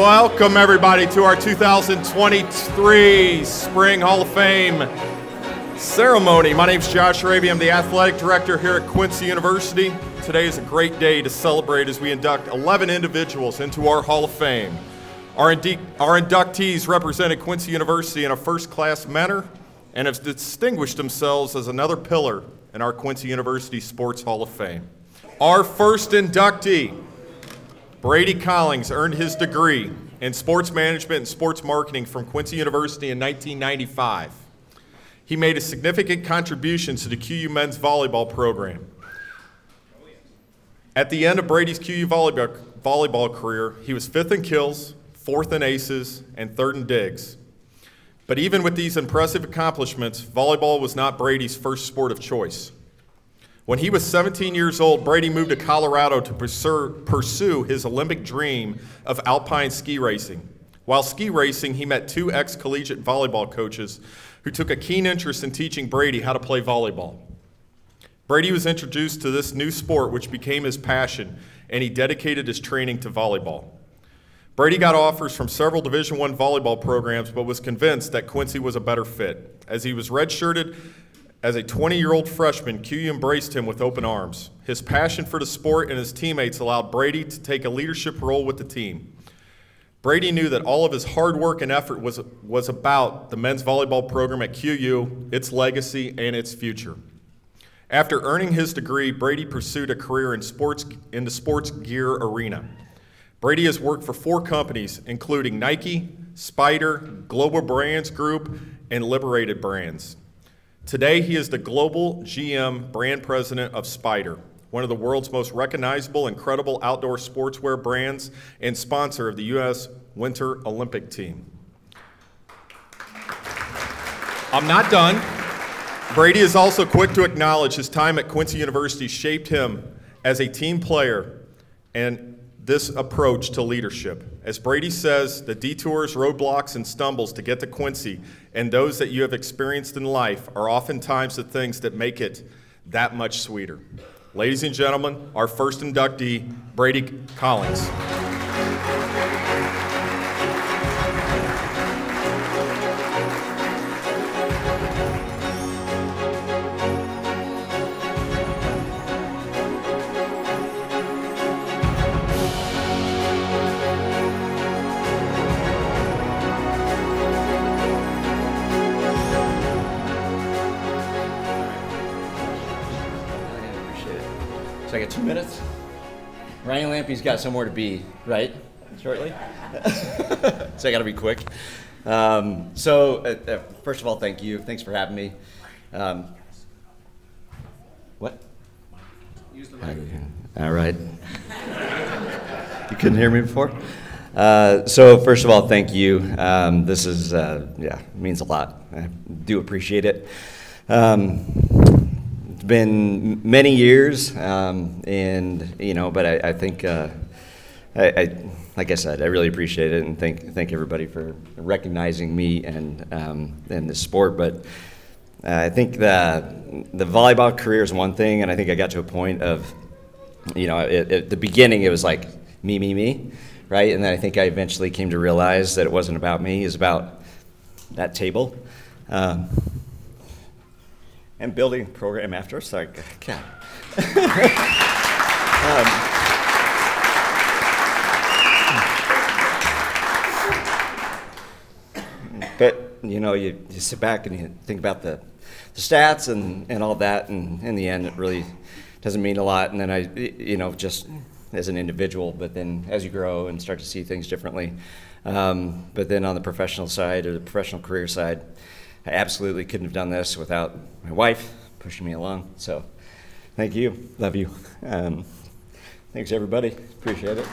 Welcome everybody to our 2023 Spring Hall of Fame ceremony. My name is Josh Raby. I'm the athletic director here at Quincy University. Today is a great day to celebrate as we induct 11 individuals into our Hall of Fame. Our inductees represented Quincy University in a first-class manner and have distinguished themselves as another pillar in our Quincy University Sports Hall of Fame. Our first inductee, Brady Collings, earned his degree in sports management and sports marketing from Quincy University in 1995. He made a significant contribution to the QU men's volleyball program. At the end of Brady's QU volleyball career, he was 5th in kills, 4th in aces, and 3rd in digs. But even with these impressive accomplishments, volleyball was not Brady's first sport of choice. When he was 17 years old, Brady moved to Colorado to pursue his Olympic dream of alpine ski racing. While ski racing, he met 2 ex-collegiate volleyball coaches who took a keen interest in teaching Brady how to play volleyball. Brady was introduced to this new sport, which became his passion, and he dedicated his training to volleyball. Brady got offers from several Division I volleyball programs, but was convinced that Quincy was a better fit. As he was redshirted as a 20-year-old freshman, QU embraced him with open arms. His passion for the sport and his teammates allowed Brady to take a leadership role with the team. Brady knew that all of his hard work and effort was about the men's volleyball program at QU, its legacy, and its future. After earning his degree, Brady pursued a career in the sports gear arena. Brady has worked for 4 companies, including Nike, Spyder, Global Brands Group, and Liberated Brands. Today, he is the global GM brand president of Spyder, one of the world's most recognizable and credible outdoor sportswear brands and sponsor of the U.S. Winter Olympic team. I'm not done. Brady is also quick to acknowledge his time at Quincy University shaped him as a team player and this approach to leadership. As Brady says, the detours, roadblocks, and stumbles to get to Quincy and those that you have experienced in life are oftentimes the things that make it that much sweeter. Ladies and gentlemen, our first inductee, Brady Collings. So I got 2 minutes. Ryan Lampe's got somewhere to be, right? Shortly. So I got to be quick. First of all, thank you. Thanks for having me. What? Use the mic. All right. You couldn't hear me before? So first of all, thank you. This is, means a lot. I do appreciate it. It's been many years, but I think, like I said, I really appreciate it, and thank everybody for recognizing me and this sport. But I think the volleyball career is one thing, and I think I got to a point of, at the beginning it was like me, right? And then I think I eventually came to realize that it wasn't about me; it was about that table. And building a program after, so God. But you sit back and you think about the stats and all that, and in the end, it really doesn't mean a lot. And then I, just as an individual, but then as you grow and start to see things differently. But then on the professional side or the professional career side, I absolutely couldn't have done this without my wife pushing me along. So thank you. Love you. Thanks, everybody. Appreciate it.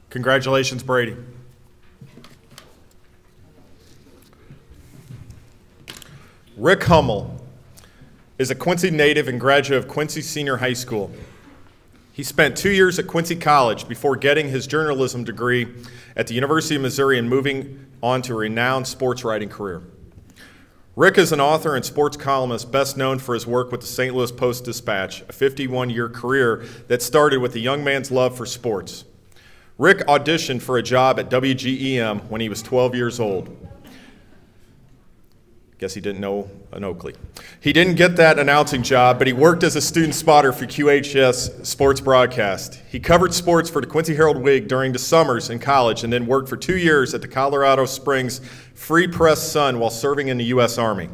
Congratulations, Brady. Rick Hummel is a Quincy native and graduate of Quincy Senior High School. He spent 2 years at Quincy College before getting his journalism degree at the University of Missouri and moving on to a renowned sports writing career. Rick is an author and sports columnist best known for his work with the St. Louis Post-Dispatch, a 51-year career that started with a young man's love for sports. Rick auditioned for a job at WGEM when he was 12 years old. Guess he didn't know an Oakley. He didn't get that announcing job, but he worked as a student spotter for QHS Sports Broadcast. He covered sports for the Quincy Herald-Whig during the summers in college and then worked for 2 years at the Colorado Springs Free Press Sun while serving in the U.S. Army.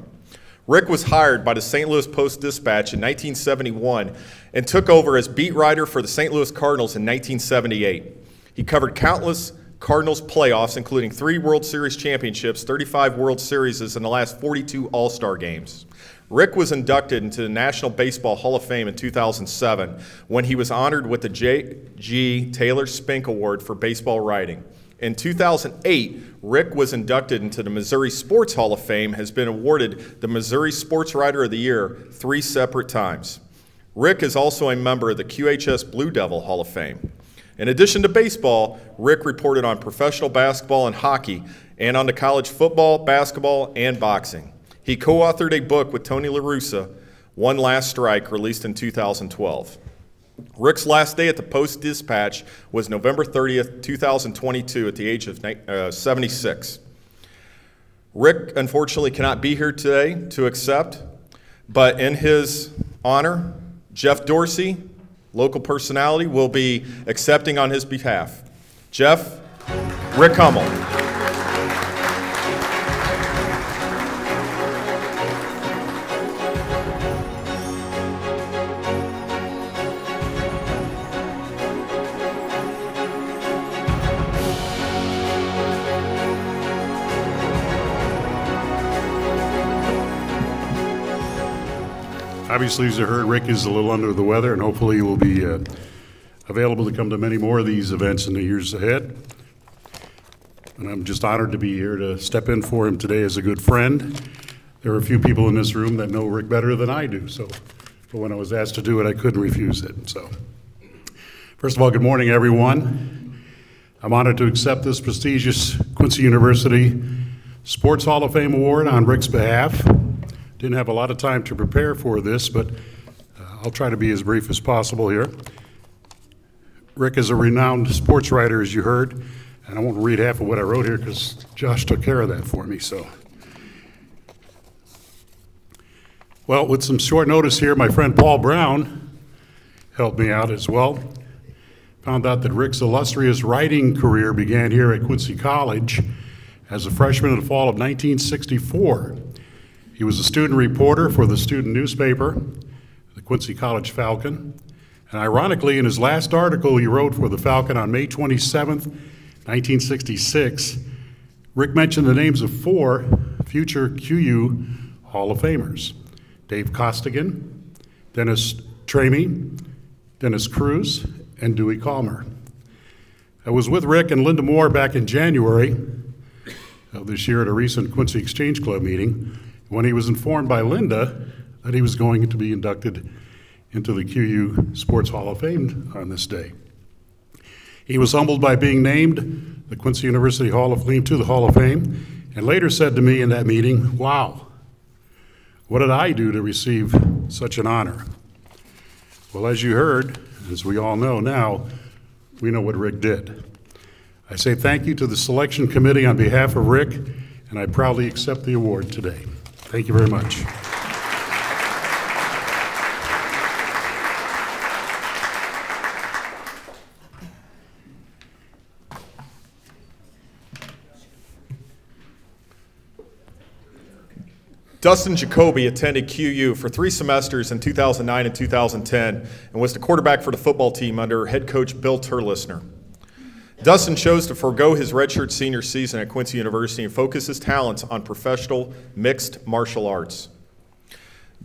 Rick was hired by the St. Louis Post-Dispatch in 1971 and took over as beat writer for the St. Louis Cardinals in 1978. He covered countless Cardinals playoffs, including 3 World Series championships, 35 World Series, and the last 42 All-Star games. Rick was inducted into the National Baseball Hall of Fame in 2007 when he was honored with the J.G. Taylor Spink Award for baseball writing. In 2008, Rick was inducted into the Missouri Sports Hall of Fame, has been awarded the Missouri Sports Writer of the Year 3 separate times. Rick is also a member of the QHS Blue Devil Hall of Fame. In addition to baseball, Rick reported on professional basketball and hockey, and on the college football, basketball, and boxing. He co-authored a book with Tony La Russa, One Last Strike, released in 2012. Rick's last day at the Post-Dispatch was November 30th, 2022, at the age of 76. Rick, unfortunately, cannot be here today to accept, but in his honor, Jeff Dorsey, local personality, will be accepting on his behalf. Jeff, Rick Hummel. Obviously, as you heard, Rick is a little under the weather, and hopefully he will be available to come to many more of these events in the years ahead. And I'm just honored to be here to step in for him today as a good friend. There are a few people in this room that know Rick better than I do, but when I was asked to do it, I couldn't refuse it. So, first of all, good morning, everyone. I'm honored to accept this prestigious Quincy University Sports Hall of Fame Award on Rick's behalf. Didn't have a lot of time to prepare for this, but I'll try to be as brief as possible here. Rick is a renowned sports writer, as you heard, and I won't read half of what I wrote here because Josh took care of that for me. So, well, with some short notice here, my friend Paul Brown helped me out as well. Found out that Rick's illustrious writing career began here at Quincy College as a freshman in the fall of 1964. He was a student reporter for the student newspaper, the Quincy College Falcon. And ironically, in his last article he wrote for the Falcon on May 27th, 1966, Rick mentioned the names of 4 future QU Hall of Famers: Dave Costigan, Dennis Tramey, Dennis Cruz, and Dewey Calmer. I was with Rick and Linda Moore back in January of this year at a recent Quincy Exchange Club meeting, when he was informed by Linda that he was going to be inducted into the QU Sports Hall of Fame on this day. He was humbled by being named the Quincy University Hall of Fame to the Hall of Fame, and later said to me in that meeting, "Wow, what did I do to receive such an honor?" Well, as you heard, as we all know now, we know what Rick did. I say thank you to the selection committee on behalf of Rick, and I proudly accept the award today. Thank you very much. Dustin Jacoby attended QU for 3 semesters in 2009 and 2010 and was the quarterback for the football team under head coach Bill Terlissner. Dustin chose to forego his redshirt senior season at Quincy University and focus his talents on professional mixed martial arts.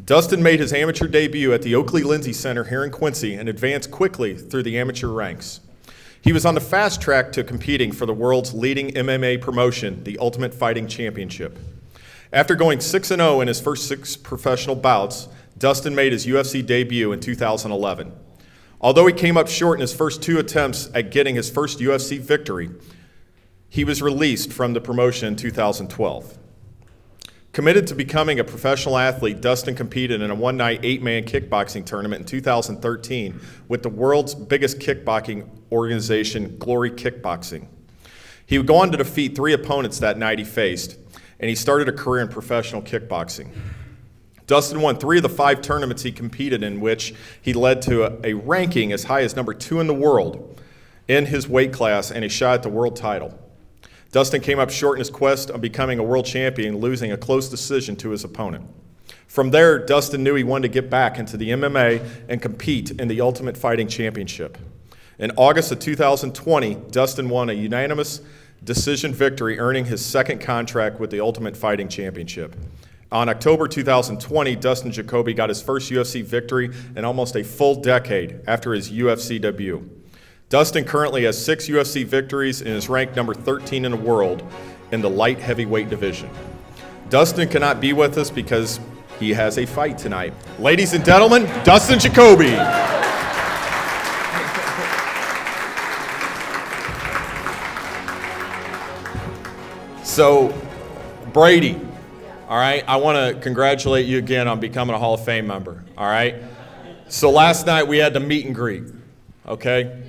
Dustin made his amateur debut at the Oakley Lindsay Center here in Quincy and advanced quickly through the amateur ranks. He was on the fast track to competing for the world's leading MMA promotion, the Ultimate Fighting Championship. After going 6-0 in his first 6 professional bouts, Dustin made his UFC debut in 2011. Although he came up short in his first 2 attempts at getting his first UFC victory, he was released from the promotion in 2012. Committed to becoming a professional athlete, Dustin competed in a one-night, 8-man kickboxing tournament in 2013 with the world's biggest kickboxing organization, Glory Kickboxing. He would go on to defeat 3 opponents that night he faced, and he started a career in professional kickboxing. Dustin won 3 of the 5 tournaments he competed in, which he led to a ranking as high as number 2 in the world in his weight class and a shot at the world title. Dustin came up short in his quest of becoming a world champion, losing a close decision to his opponent. From there, Dustin knew he wanted to get back into the MMA and compete in the Ultimate Fighting Championship. In August of 2020, Dustin won a unanimous decision victory, earning his 2nd contract with the Ultimate Fighting Championship. On October 2020, Dustin Jacoby got his first UFC victory in almost a full decade after his UFC debut. Dustin currently has 6 UFC victories and is ranked number 13 in the world in the light heavyweight division. Dustin cannot be with us because he has a fight tonight. Ladies and gentlemen, Dustin Jacoby. So, Brady, all right, I want to congratulate you again on becoming a Hall of Fame member, all right? So last night we had the meet and greet, okay?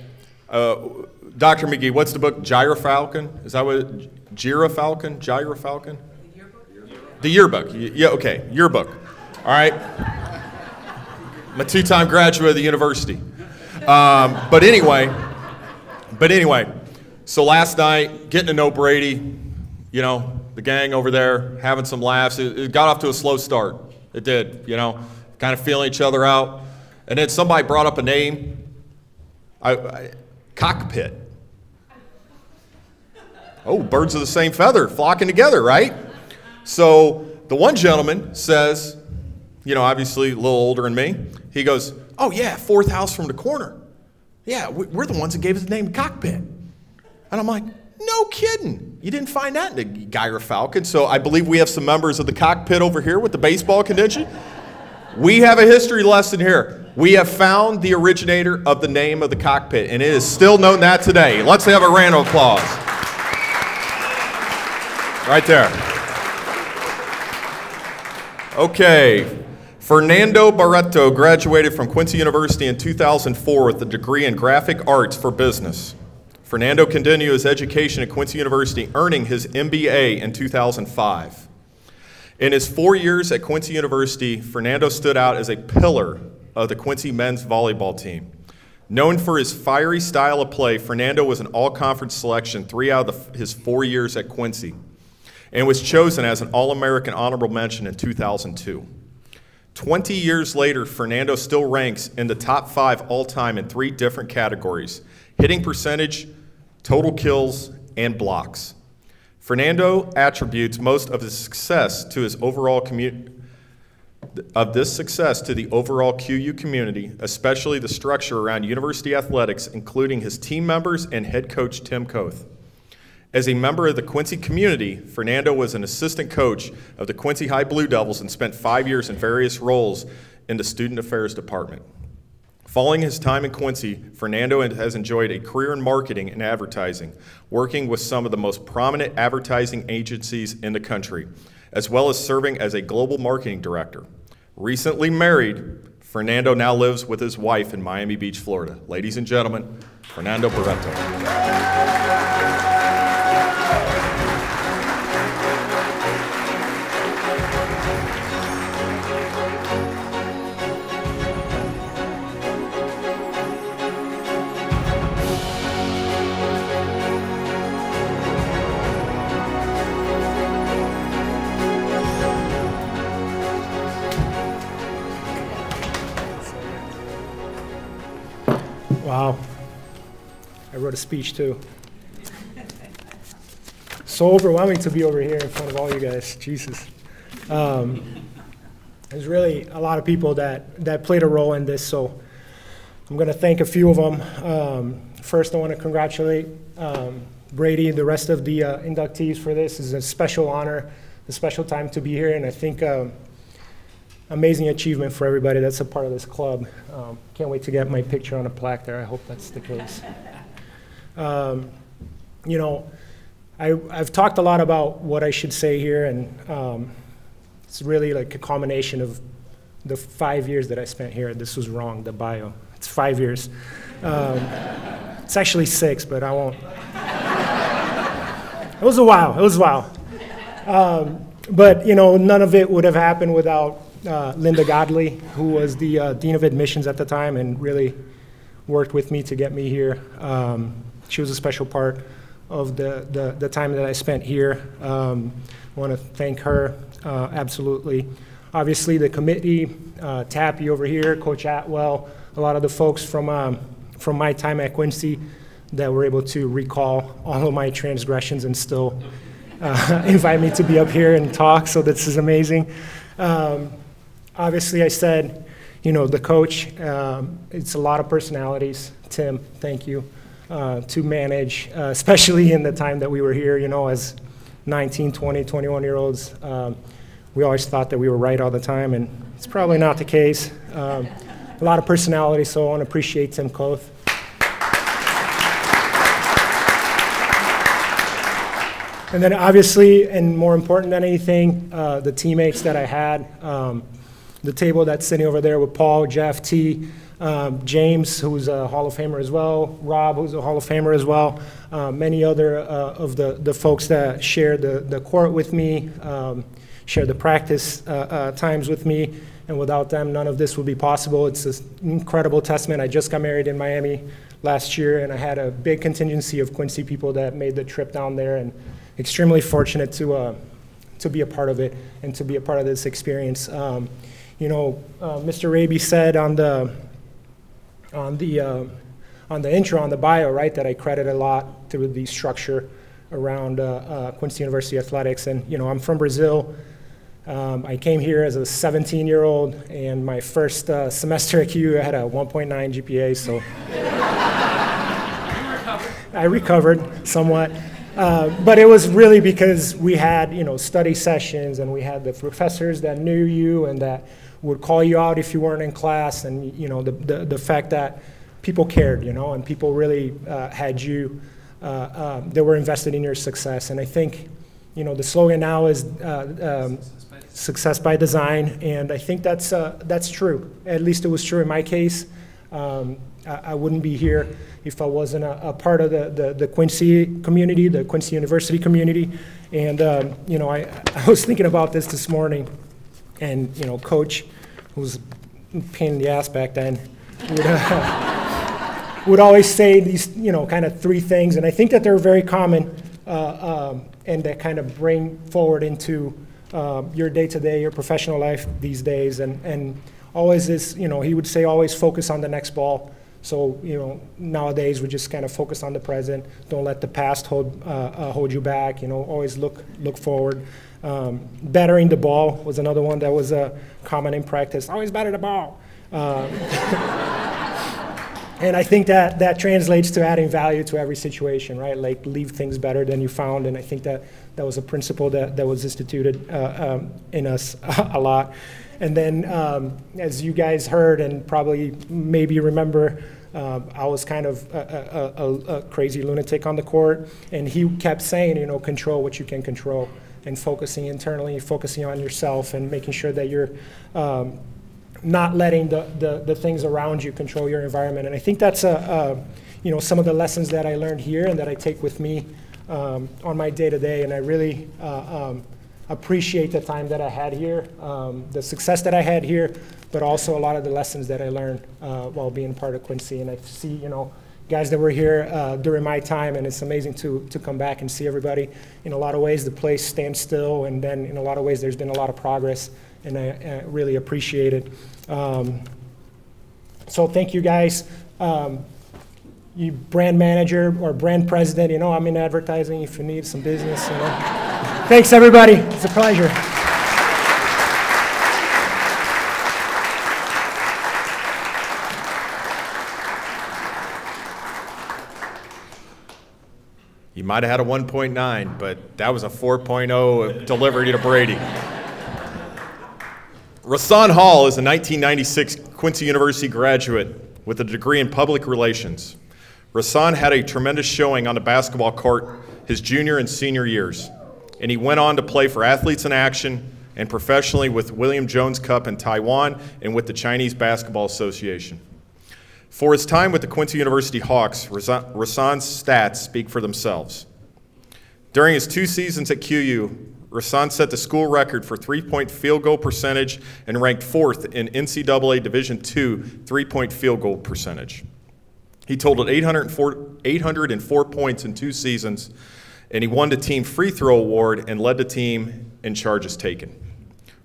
Dr. McGee, what's the book? Gyrafalcon? Is that what? Girafalcon? Gyrafalcon? The yearbook. Yeah, okay, yearbook. All right. I'm a 2-time graduate of the university. But anyway, so last night, getting to know Brady, you know, the gang over there, having some laughs. It got off to a slow start. It did, you know, kind of feeling each other out. And then somebody brought up a name. Cockpit. Oh, birds of the same feather, flocking together, right? So the one gentleman says, you know, obviously a little older than me, he goes, oh yeah, 4th house from the corner. Yeah, we're the ones that gave us the name Cockpit. And I'm like, no kidding. You didn't find that in the Gyrafalcon. So I believe we have some members of the Cockpit over here with the baseball convention. We have a history lesson here. We have found the originator of the name of the Cockpit, and it is still known that today. Let's have a round of applause. Right there. Okay. Fernando Barreto graduated from Quincy University in 2004 with a degree in graphic arts for business. Fernando continued his education at Quincy University, earning his MBA in 2005. In his 4 years at Quincy University, Fernando stood out as a pillar of the Quincy men's volleyball team. Known for his fiery style of play, Fernando was an all-conference selection 3 out of his 4 years at Quincy and was chosen as an All-American honorable mention in 2002. 20 years later, Fernando still ranks in the top 5 all-time in 3 different categories: hitting percentage, total kills, and blocks. Fernando attributes most of his success to his overall the overall QU community, especially the structure around university athletics, including his team members and head coach Tim Koth. As a member of the Quincy community, Fernando was an assistant coach of the Quincy High Blue Devils and spent 5 years in various roles in the student affairs department. Following his time in Quincy, Fernando has enjoyed a career in marketing and advertising, working with some of the most prominent advertising agencies in the country, as well as serving as a global marketing director. Recently married, Fernando now lives with his wife in Miami Beach, Florida. Ladies and gentlemen, Fernando Barreto. Wow. I wrote a speech too. So overwhelming to be over here in front of all you guys. Jesus. There's really a lot of people that played a role in this, so I'm going to thank a few of them. First, I want to congratulate Brady and the rest of the inductees for this. It's a special honor, a special time to be here, and I think amazing achievement for everybody that's a part of this club. Can't wait to get my picture on a plaque there. I hope that's the case. You know, I've talked a lot about what I should say here, and It's really like a combination of the 5 years that I spent here. This was wrong, the bio. It's 5 years. It's actually 6, but I won't. It was a while. It was a while. But, you know, none of it would have happened without Linda Godley, who was the Dean of Admissions at the time and really worked with me to get me here. She was a special part of the time that I spent here. I want to thank her, absolutely. Obviously, the committee, Tappy over here, Coach Atwell, a lot of the folks from my time at Quincy that were able to recall all of my transgressions and still invite me to be up here and talk, so this is amazing. Obviously, I said, you know, the coach, it's a lot of personalities. Tim, thank you, to manage, especially in the time that we were here, you know, as 19, 20, 21-year-olds. We always thought that we were right all the time, and it's probably not the case. A lot of personality, so I want to appreciate Tim Koth. And then obviously, and more important than anything, the teammates that I had. The table that's sitting over there with Paul, Jeff, T, James, who's a Hall of Famer as well, Rob, who's a Hall of Famer as well, many other of the folks that shared the court with me, shared the practice times with me, and without them, none of this would be possible. It's an incredible testament. I just got married in Miami last year, and I had a big contingency of Quincy people that made the trip down there, and extremely fortunate to be a part of it and to be a part of this experience. You know, Mr. Raby said on the intro, on the bio, right, that I credit a lot to the structure around Quincy University athletics. And you know, I'm from Brazil. I came here as a 17-year-old, and my first semester at QU, I had a 1.9 GPA, so I recovered somewhat. But it was really because we had, you know, study sessions, and we had the professors that knew you and that would call you out if you weren't in class, and you know, the fact that people cared, you know, and people really had you, they were invested in your success. And I think, you know, the slogan now is success by design, and I think that's true. At least it was true in my case. I wouldn't be here if I wasn't a part of the Quincy community, the Quincy University community. And, you know, I was thinking about this morning, and, you know, Coach, who was a pain in the ass back then, would always say these, you know, kind of 3 things, and I think that they're very common and that kind of bring forward into your day-to-day, your professional life these days. And always is, you know, he would say always focus on the next ball. So, you know, nowadays we just kind of focus on the present. Don't let the past hold you back. You know, always look forward. Battering the ball was another one that was common in practice. Always batter the ball. And I think that translates to adding value to every situation, right? Like leave things better than you found. And I think that was a principle that was instituted in us a lot. And then, as you guys heard and probably maybe remember, I was kind of a crazy lunatic on the court, and he kept saying, you know, control what you can control, and focusing internally, focusing on yourself, and making sure that you're not letting the things around you control your environment. And I think that's you know, some of the lessons that I learned here and that I take with me on my day-to-day, and I really appreciate the time that I had here, the success that I had here, but also a lot of the lessons that I learned while being part of Quincy. And I see, you know, guys that were here during my time, and it's amazing to come back and see everybody. In a lot of ways, the place stands still, and then in a lot of ways, there's been a lot of progress, and I really appreciate it. So thank you, guys. You brand manager or brand president, you know, I'm in advertising if you need some business, you know. Thanks, everybody. It's a pleasure. You might have had a 1.9, but that was a 4.0 delivery to Brady. Rahsaan Hall is a 1996 Quincy University graduate with a degree in public relations. Rahsaan had a tremendous showing on the basketball court his junior and senior years, and he went on to play for Athletes in Action and professionally with William Jones Cup in Taiwan and with the Chinese Basketball Association. For his time with the Quincy University Hawks, Rasan's stats speak for themselves. During his 2 seasons at QU, Rasan set the school record for three-point field goal percentage and ranked 4th in NCAA Division II three-point field goal percentage. He totaled 804 points in 2 seasons, and he won the team free throw award and led the team in charges taken.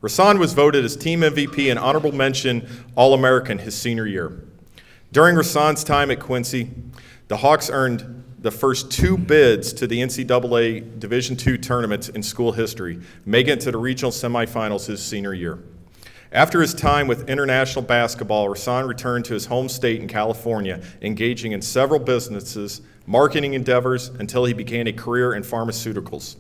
Rasan was voted as team MVP and honorable mention All-American his senior year. During Rasan's time at Quincy, the Hawks earned the first 2 bids to the NCAA Division II tournaments in school history, making it to the regional semifinals his senior year. After his time with international basketball, Rasan returned to his home state in California, engaging in several businesses, marketing endeavors, until he began a career in pharmaceuticals.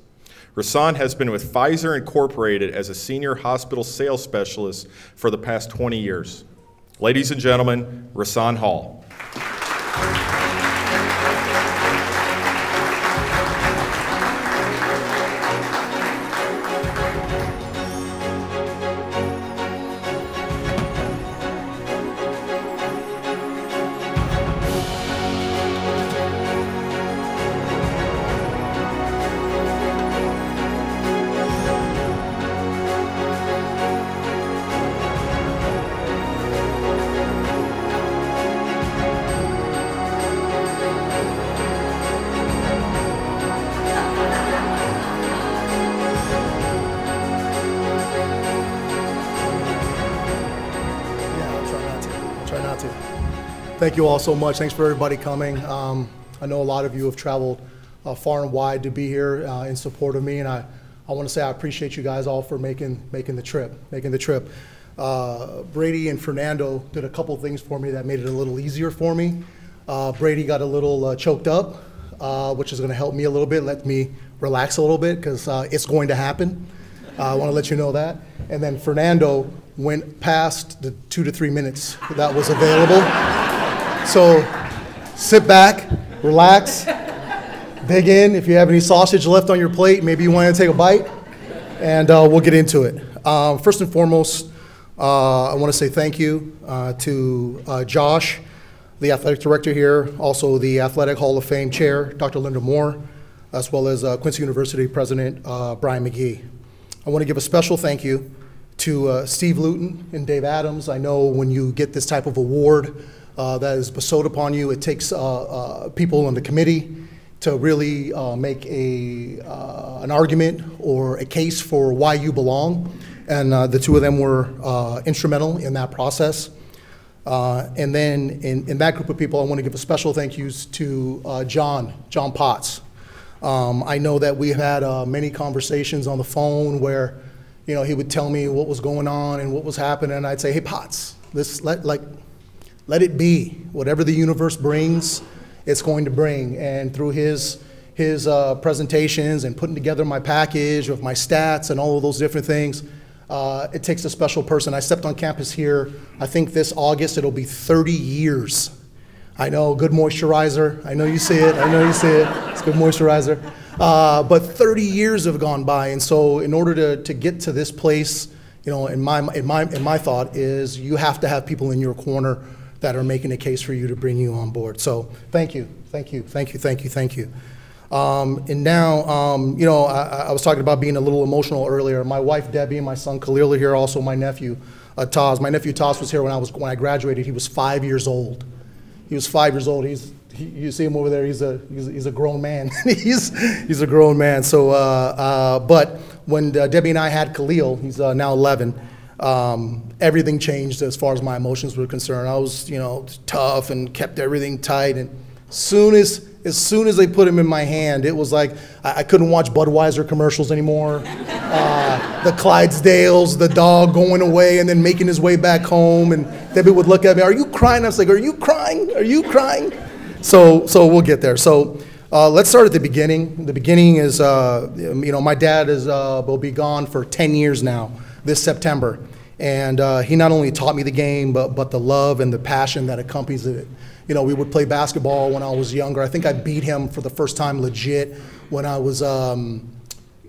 Rasan has been with Pfizer Incorporated as a senior hospital sales specialist for the past 20 years. Ladies and gentlemen, Rasan Hall. Thank you all so much. Thanks for everybody coming. I know a lot of you have traveled far and wide to be here in support of me, and I want to say I appreciate you guys all for making the trip. Brady and Fernando did a couple things for me that made it a little easier for me. Brady got a little choked up, which is going to help me a little bit, let me relax a little bit, because it's going to happen. I want to let you know that. And then Fernando went past the 2 to 3 minutes that was available. So sit back, relax, dig in. If you have any sausage left on your plate, maybe you want to take a bite, and we'll get into it. First and foremost, I want to say thank you to Josh, the athletic director here, also the Athletic Hall of Fame chair, Dr. Linda Moore, as well as Quincy University President Brian McGee. I want to give a special thank you to Steve Luton and Dave Adams. I know when you get this type of award that is bestowed upon you, it takes people on the committee to really make an argument or a case for why you belong. And the two of them were instrumental in that process. And then in that group of people, I want to give a special thank yous to John Potts. I know that we had many conversations on the phone where, you know, he would tell me what was going on and what was happening, and I'd say, hey, Potts, let it be. Whatever the universe brings, it's going to bring. And through his presentations and putting together my package of my stats and all of those different things, it takes a special person. I stepped on campus here, I think this August, it'll be 30 years. I know, good moisturizer. I know you see it. It's good moisturizer. But 30 years have gone by, and so in order to get to this place, you know, in my thought is you have to have people in your corner that are making a case for you to bring you on board. So thank you. And now, you know, I was talking about being a little emotional earlier. My wife Debbie and my son Khalil are here. Also, my nephew Taz. My nephew Taz was here when I graduated. He was 5 years old. He was 5 years old. You see him over there. He's a grown man. he's a grown man. So, but when Debbie and I had Khalil, he's now 11. Everything changed as far as my emotions were concerned. I was, you know, tough and kept everything tight. And as soon as they put him in my hand, it was like I couldn't watch Budweiser commercials anymore. The Clydesdales, the dog going away and then making his way back home, and Debbie would look at me, "Are you crying?" I was like, "Are you crying? Are you crying?" So we'll get there. So let's start at the beginning. The beginning is, you know, my dad will be gone for 10 years now this September, and he not only taught me the game, but the love and the passion that accompanies it. You know, we would play basketball when I was younger. I think I beat him for the first time legit when I was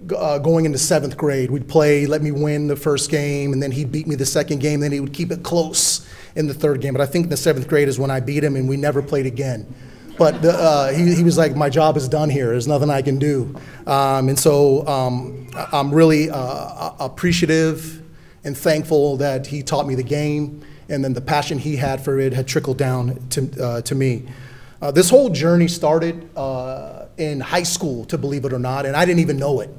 going into 7th grade. We'd play, let me win the first game, and then he'd beat me the second game, then he would keep it close in the 3rd game. But I think the 7th grade is when I beat him, and we never played again. But he was like, my job is done here. There's nothing I can do. And so I'm really appreciative and thankful that he taught me the game, and then the passion he had for it had trickled down to me. This whole journey started in high school, to believe it or not, and I didn't even know it.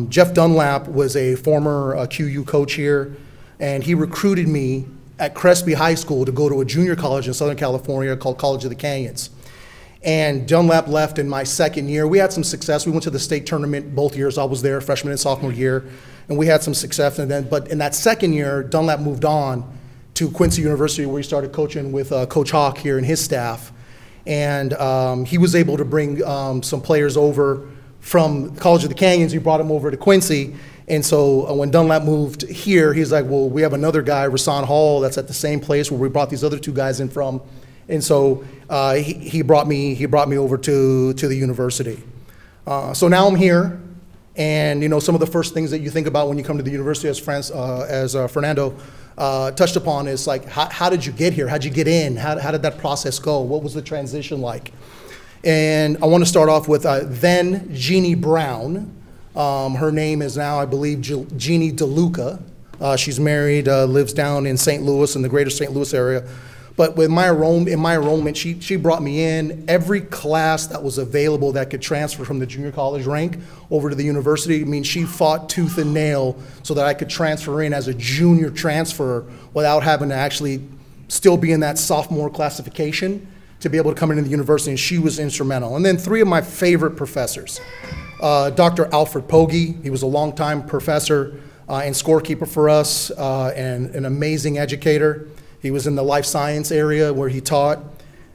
Jeff Dunlap was a former QU coach here, and he recruited me at Crespi High School to go to a junior college in Southern California called College of the Canyons. And Dunlap left in my 2nd year. We had some success. We went to the state tournament both years. I was there, freshman and sophomore year, and we had some success. And then, but in that 2nd year, Dunlap moved on to Quincy University, where he started coaching with Coach Hawk here and his staff. And he was able to bring some players over from College of the Canyons. He brought them over to Quincy. And so when Dunlap moved here, he's like, well, we have another guy, Rasan Hall, that's at the same place where we brought these other 2 guys in from. And so he brought me over to the university. So now I'm here, and you know, some of the first things that you think about when you come to the university, as Fernando touched upon, is like, how did you get here? How'd you get in? How did that process go? What was the transition like? And I want to start off with then Jeannie Brown. Her name is now, I believe, Jeannie DeLuca. She's married, lives down in St. Louis, in the greater St. Louis area. But with my enrollment, she brought me in every class that was available that could transfer from the junior college rank over to the university. I mean, she fought tooth and nail so that I could transfer in as a junior transfer without having to actually still be in that sophomore classification to be able to come into the university, and she was instrumental. And then 3 of my favorite professors. Dr. Alfred Pogge, he was a longtime professor and scorekeeper for us, and an amazing educator. He was in the life science area where he taught.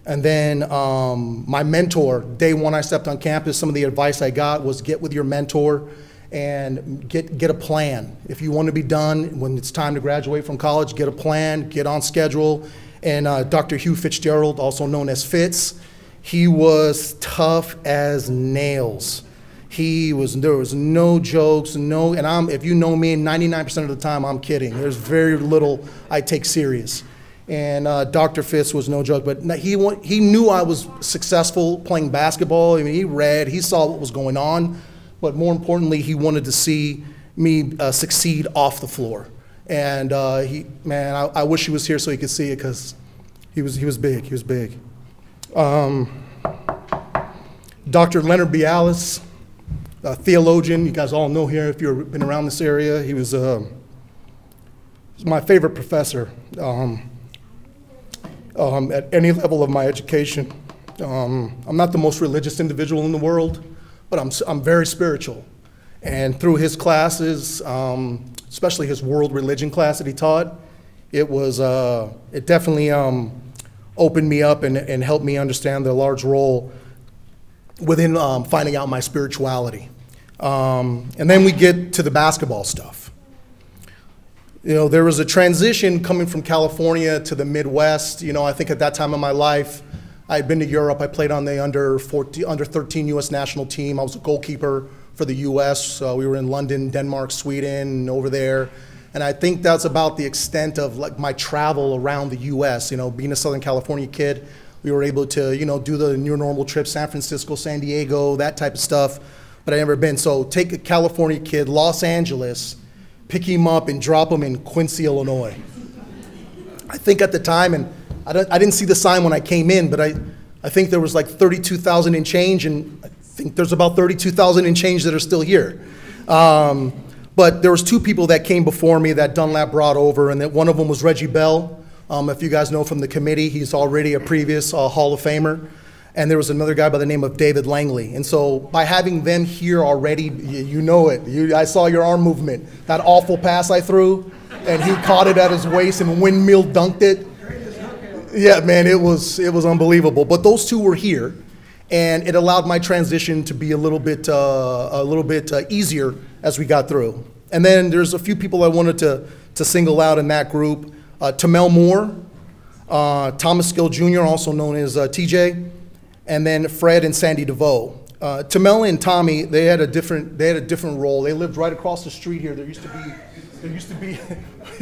And then my mentor, day one I stepped on campus, some of the advice I got was get with your mentor and get a plan. If you want to be done when it's time to graduate from college, get a plan, get on schedule. And Dr. Hugh Fitzgerald, also known as Fitz, he was tough as nails. There was no jokes, and if you know me, 99% of the time I'm kidding. There's very little I take serious. And Dr. Fitz was no joke, but he knew I was successful playing basketball. I mean, he read, he saw what was going on, but more importantly, he wanted to see me succeed off the floor. And I wish he was here so he could see it, because he was big. He was big. Dr. Leonard Bialis, a theologian, you guys all know here if you've been around this area. He was my favorite professor at any level of my education. I'm not the most religious individual in the world, but I'm very spiritual. And through his classes, especially his world religion class that he taught, it definitely opened me up and helped me understand the large role within finding out my spirituality. And then we get to the basketball stuff. You know, there was a transition coming from California to the Midwest. You know, I think at that time of my life, I had been to Europe. I played on the under 13 U.S. national team. I was a goalkeeper for the U.S. We were in London, Denmark, Sweden, over there. And I think that's about the extent of like my travel around the U.S. You know, being a Southern California kid, we were able to, you know, do the new normal trips, San Francisco, San Diego, that type of stuff. But I've never been. So take a California kid, Los Angeles, pick him up and drop him in Quincy, Illinois. I think at the time, and I didn't see the sign when I came in, but I think there was like 32,000 and change, and I think there's about 32,000 and change that are still here. But there was 2 people that came before me that Dunlap brought over, and that one of them was Reggie Bell. If you guys know from the committee, he's already a previous Hall of Famer. And there was another guy by the name of David Langley. And so by having them here already, you know it. I saw your arm movement. That awful pass I threw, and he caught it at his waist and windmill dunked it. Yeah, man, it was unbelievable. But those 2 were here, and it allowed my transition to be a little bit easier as we got through. And then there's a few people I wanted to single out in that group. Tamel Moore, Thomas Gill Jr., also known as TJ, and then Fred and Sandy DeVoe. Tamela and Tommy, they had a different role. They lived right across the street here. There used to be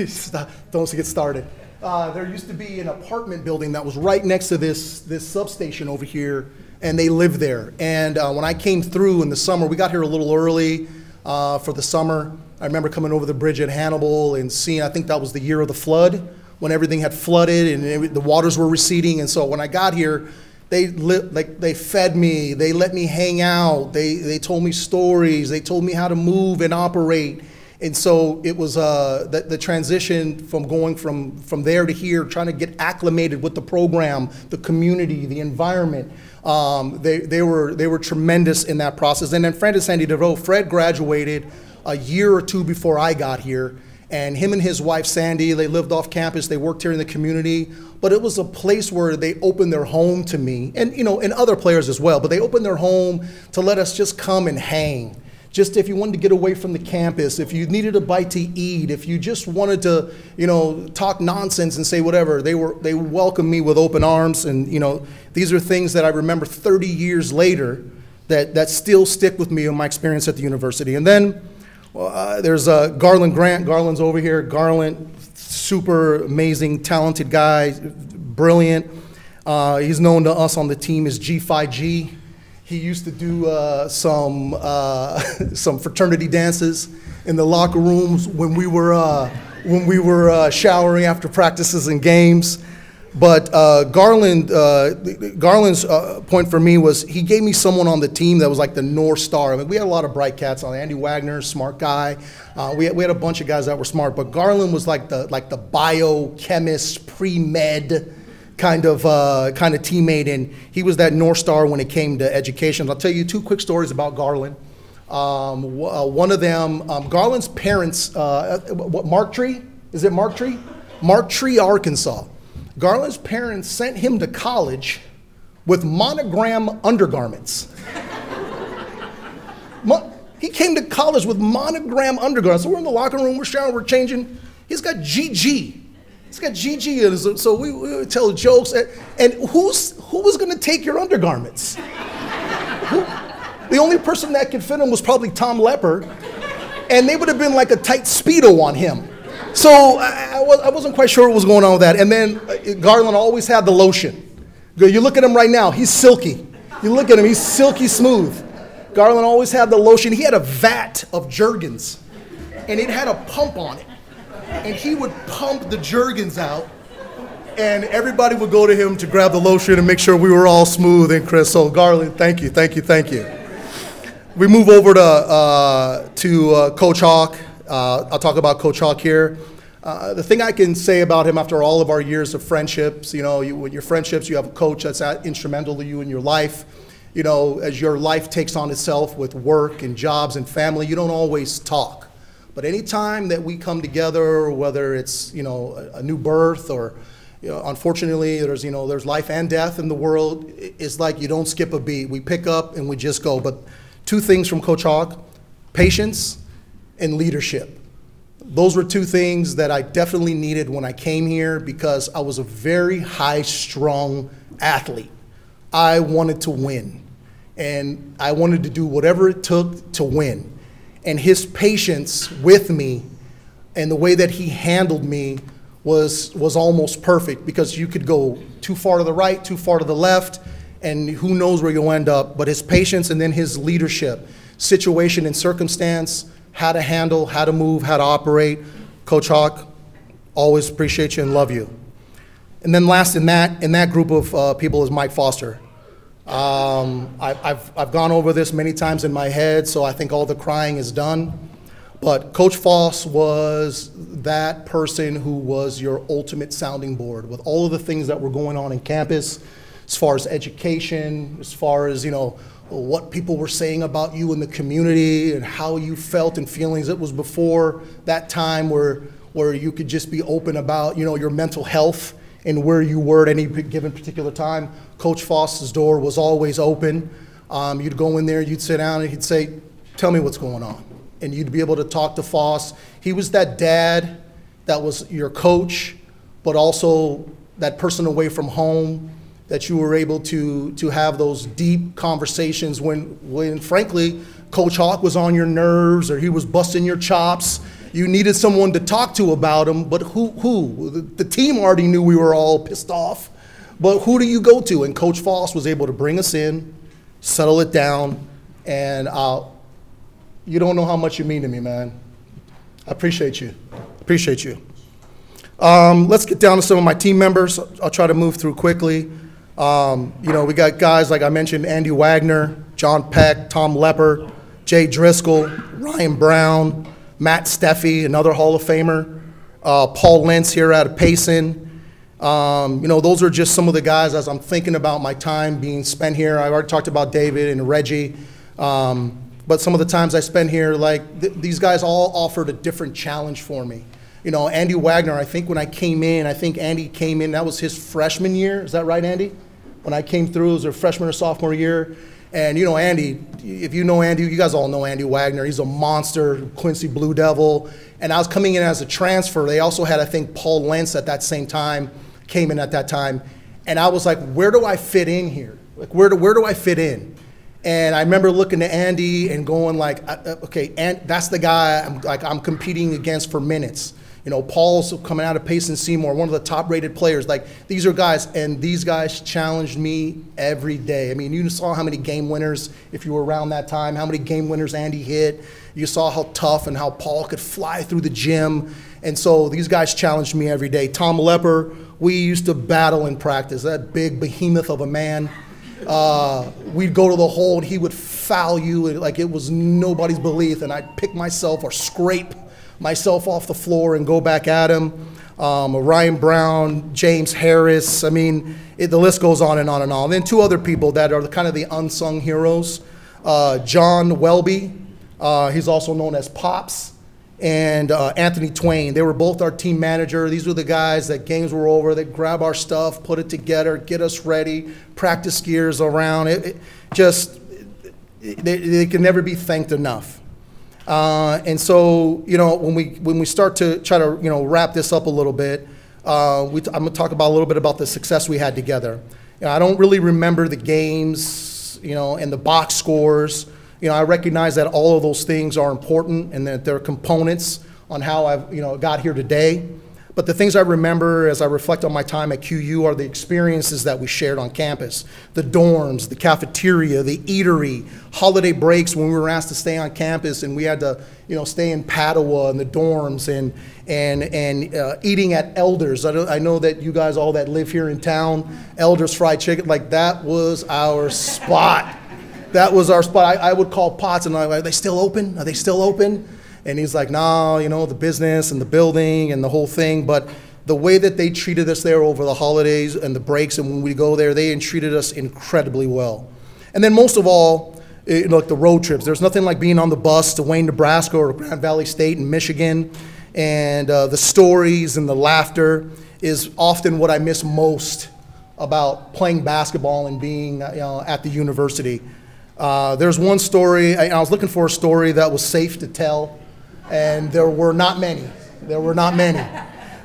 stop, don't get started. There used to be an apartment building that was right next to this substation over here, and they lived there. And when I came through in the summer, we got here a little early for the summer. I remember coming over the bridge at Hannibal and seeing, I think that was the year of the flood, when everything had flooded and the waters were receding. And so when I got here, they fed me, they let me hang out, they told me stories, they told me how to move and operate. And so it was the transition from going from there to here, trying to get acclimated with the program, the community, the environment. They were tremendous in that process. And then Fred and Sandy DeVoe, Fred graduated a year or two before I got here. And him and his wife, Sandy, they lived off campus. They worked here in the community. But it was a place where they opened their home to me, and and other players as well. But they opened their home to let us just come and hang. Just if you wanted to get away from the campus, if you needed a bite to eat, if you just wanted to, talk nonsense and say whatever, they welcomed me with open arms. And these are things that I remember 30 years later that still stick with me in my experience at the university. And then there's Garland Grant. Garland's over here. Garland, super amazing, talented guy, brilliant. He's known to us on the team as G5G. He used to do some fraternity dances in the locker rooms when we were showering after practices and games. But Garland's point for me was he gave me someone on the team that was like the North Star. I mean, we had a lot of bright cats on. Andy Wagner, smart guy. We had a bunch of guys that were smart, but Garland was like the biochemist, pre-med kind of teammate, and he was that North Star when it came to education. I'll tell you two quick stories about Garland. One of them, Garland's parents, Mark Tree? Is it Mark Tree? Mark Tree, Arkansas. Garland's parents sent him to college with monogram undergarments. He came to college with monogram undergarments. So we're in the locker room, we're showering, we're changing. He's got GG. He's got GG, so we would tell jokes. And who was going to take your undergarments? The only person that could fit him was probably Tom Leppard, and they would have been like a tight Speedo on him. So I wasn't quite sure what was going on with that. And then Garland always had the lotion. You look at him right now, he's silky. You look at him, he's silky smooth. Garland always had the lotion. He had a vat of Jergens, and it had a pump on it. And he would pump the Jergens out, and everybody would go to him to grab the lotion and make sure we were all smooth and crisp. So Garland, thank you. We move over to Coach Hawk. I'll talk about Coach Hawk here. The thing I can say about him after all of our years of friendships, with your friendships, you have a coach that's instrumental to you in your life. As your life takes on itself with work and jobs and family, you don't always talk. But anytime that we come together, whether it's a new birth or unfortunately there's life and death in the world, it's like you don't skip a beat. We pick up and we just go. But two things from Coach Hawk: patience and leadership. Those were two things that I definitely needed when I came here, because I was a very high-strung athlete. I wanted to win, and I wanted to do whatever it took to win. And his patience with me and the way that he handled me was almost perfect, because you could go too far to the right, too far to the left, and who knows where you'll end up. But his patience and then his leadership, situation and circumstance, how to handle, how to move, how to operate. Coach Hawk, always appreciate you and love you. And then last in that group of people is Mike Foster. I've gone over this many times in my head, so I think all the crying is done. But Coach Foss was that person who was your ultimate sounding board with all of the things that were going on in campus, as far as education, as far as what people were saying about you in the community and how you felt and feelings. It was before that time where you could just be open about your mental health and where you were at any given particular time. Coach Foss's door was always open. You'd go in there, you'd sit down, and he'd say, "Tell me what's going on." And you'd be able to talk to Foss. He was that dad that was your coach, but also that person away from home that you were able to have those deep conversations when frankly, Coach Hawk was on your nerves or he was busting your chops. You needed someone to talk to about him, but who? The team already knew we were all pissed off, but who do you go to? And Coach Foss was able to bring us in, settle it down, and you don't know how much you mean to me, man. I appreciate you. Appreciate you. Let's get down to some of my team members. I'll try to move through quickly. You know, we got guys like I mentioned, Andy Wagner, John Peck, Tom Lepper, Jay Driscoll, Ryan Brown, Matt Steffi, another Hall of Famer, Paul Lentz here out of Payson. You know, those are just some of the guys as I'm thinking about my time being spent here. I already talked about David and Reggie, but some of the times I spent here, like these guys all offered a different challenge for me. You know, Andy Wagner, I think when I came in, I think Andy came in, that was his freshman year. Is that right, Andy? When I came through, it was a freshman or sophomore year. And you know, Andy, if you know Andy, you guys all know Andy Wagner. He's a monster, Quincy Blue Devil. And I was coming in as a transfer. They also had, I think, Paul Lentz at that same time, came in at that time. And I was like, where do I fit in here? Like, where do I fit in? And I remember looking to Andy and going like, okay, and that's the guy I'm competing against for minutes. You know, Paul's coming out of Payson Seymour, one of the top-rated players. Like, these are guys, and these guys challenged me every day. I mean, you saw how many game winners, if you were around that time, how many game winners Andy hit. You saw how tough and how Paul could fly through the gym. And so these guys challenged me every day. Tom Lepper, we used to battle in practice. That big behemoth of a man. We'd go to the hole, and he would foul you like it was nobody's belief, and I'd pick myself or scrape myself off the floor and go back at him. Ryan Brown, James Harris, I mean, the list goes on and on and on. And then two other people that are kind of the unsung heroes. John Welby, he's also known as Pops, and Anthony Twain. They were both our team manager. These were the guys that games were over, that grab our stuff, put it together, get us ready, practice gears around. They can never be thanked enough. And so, you know, when we start to try to, you know, wrap this up a little bit, I'm going to talk about a little bit about the success we had together. You know, I don't really remember the games, you know, and the box scores. You know, I recognize that all of those things are important and that they're components on how I've, you know, got here today. But the things I remember as I reflect on my time at QU are the experiences that we shared on campus. The dorms, the cafeteria, the eatery, holiday breaks when we were asked to stay on campus and we had to, you know, stay in Padua and the dorms and eating at Elders. I know that you guys all that live here in town, Elders Fried Chicken, like that was our spot. That was our spot. I would call Potts and I'm like, are they still open? Are they still open? And he's like, no, you know, the business and the building and the whole thing. But the way that they treated us there over the holidays and the breaks and when we go there, they treated us incredibly well. And then most of all, you know, like the road trips. There's nothing like being on the bus to Wayne, Nebraska or Grand Valley State in Michigan. And the stories and the laughter is often what I miss most about playing basketball and being, you know, at the university. There's one story, I was looking for a story that was safe to tell. And there were not many. There were not many.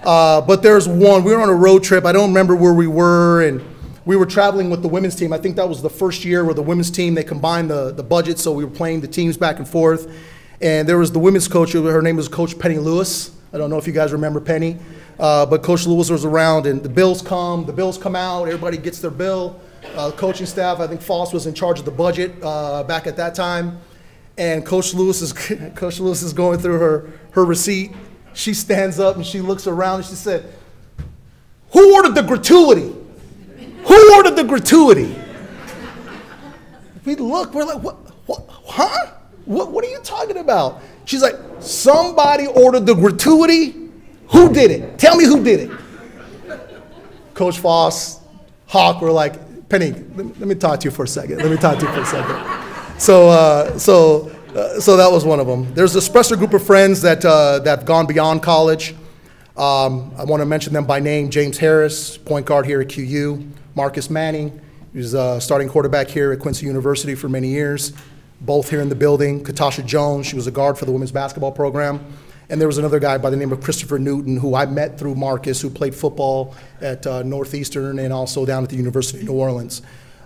But there's one. We were on a road trip. I don't remember where we were. And we were traveling with the women's team. I think that was the first year where the women's team, they combined the budget. So we were playing the teams back and forth. And there was the women's coach. Her name was Coach Penny Lewis. I don't know if you guys remember Penny. But Coach Lewis was around. And the bills come out. Everybody gets their bill. The coaching staff, I think Foss was in charge of the budget back at that time. And Coach Lewis is going through her receipt. She stands up and she looks around and she said, "Who ordered the gratuity? Who ordered the gratuity?" We look, we're like, what, huh? What are you talking about? She's like, "Somebody ordered the gratuity. Who did it? Tell me who did it." Coach Foss, Hawk were like, "Penny, let me talk to you for a second. So that was one of them. There's a special group of friends that have gone beyond college. I want to mention them by name. James Harris, point guard here at QU. Marcus Manning, who's starting quarterback here at Quincy University for many years. Both here in the building. Katasha Jones, she was a guard for the women's basketball program. And there was another guy by the name of Christopher Newton, who I met through Marcus, who played football at Northeastern and also down at the University of New Orleans.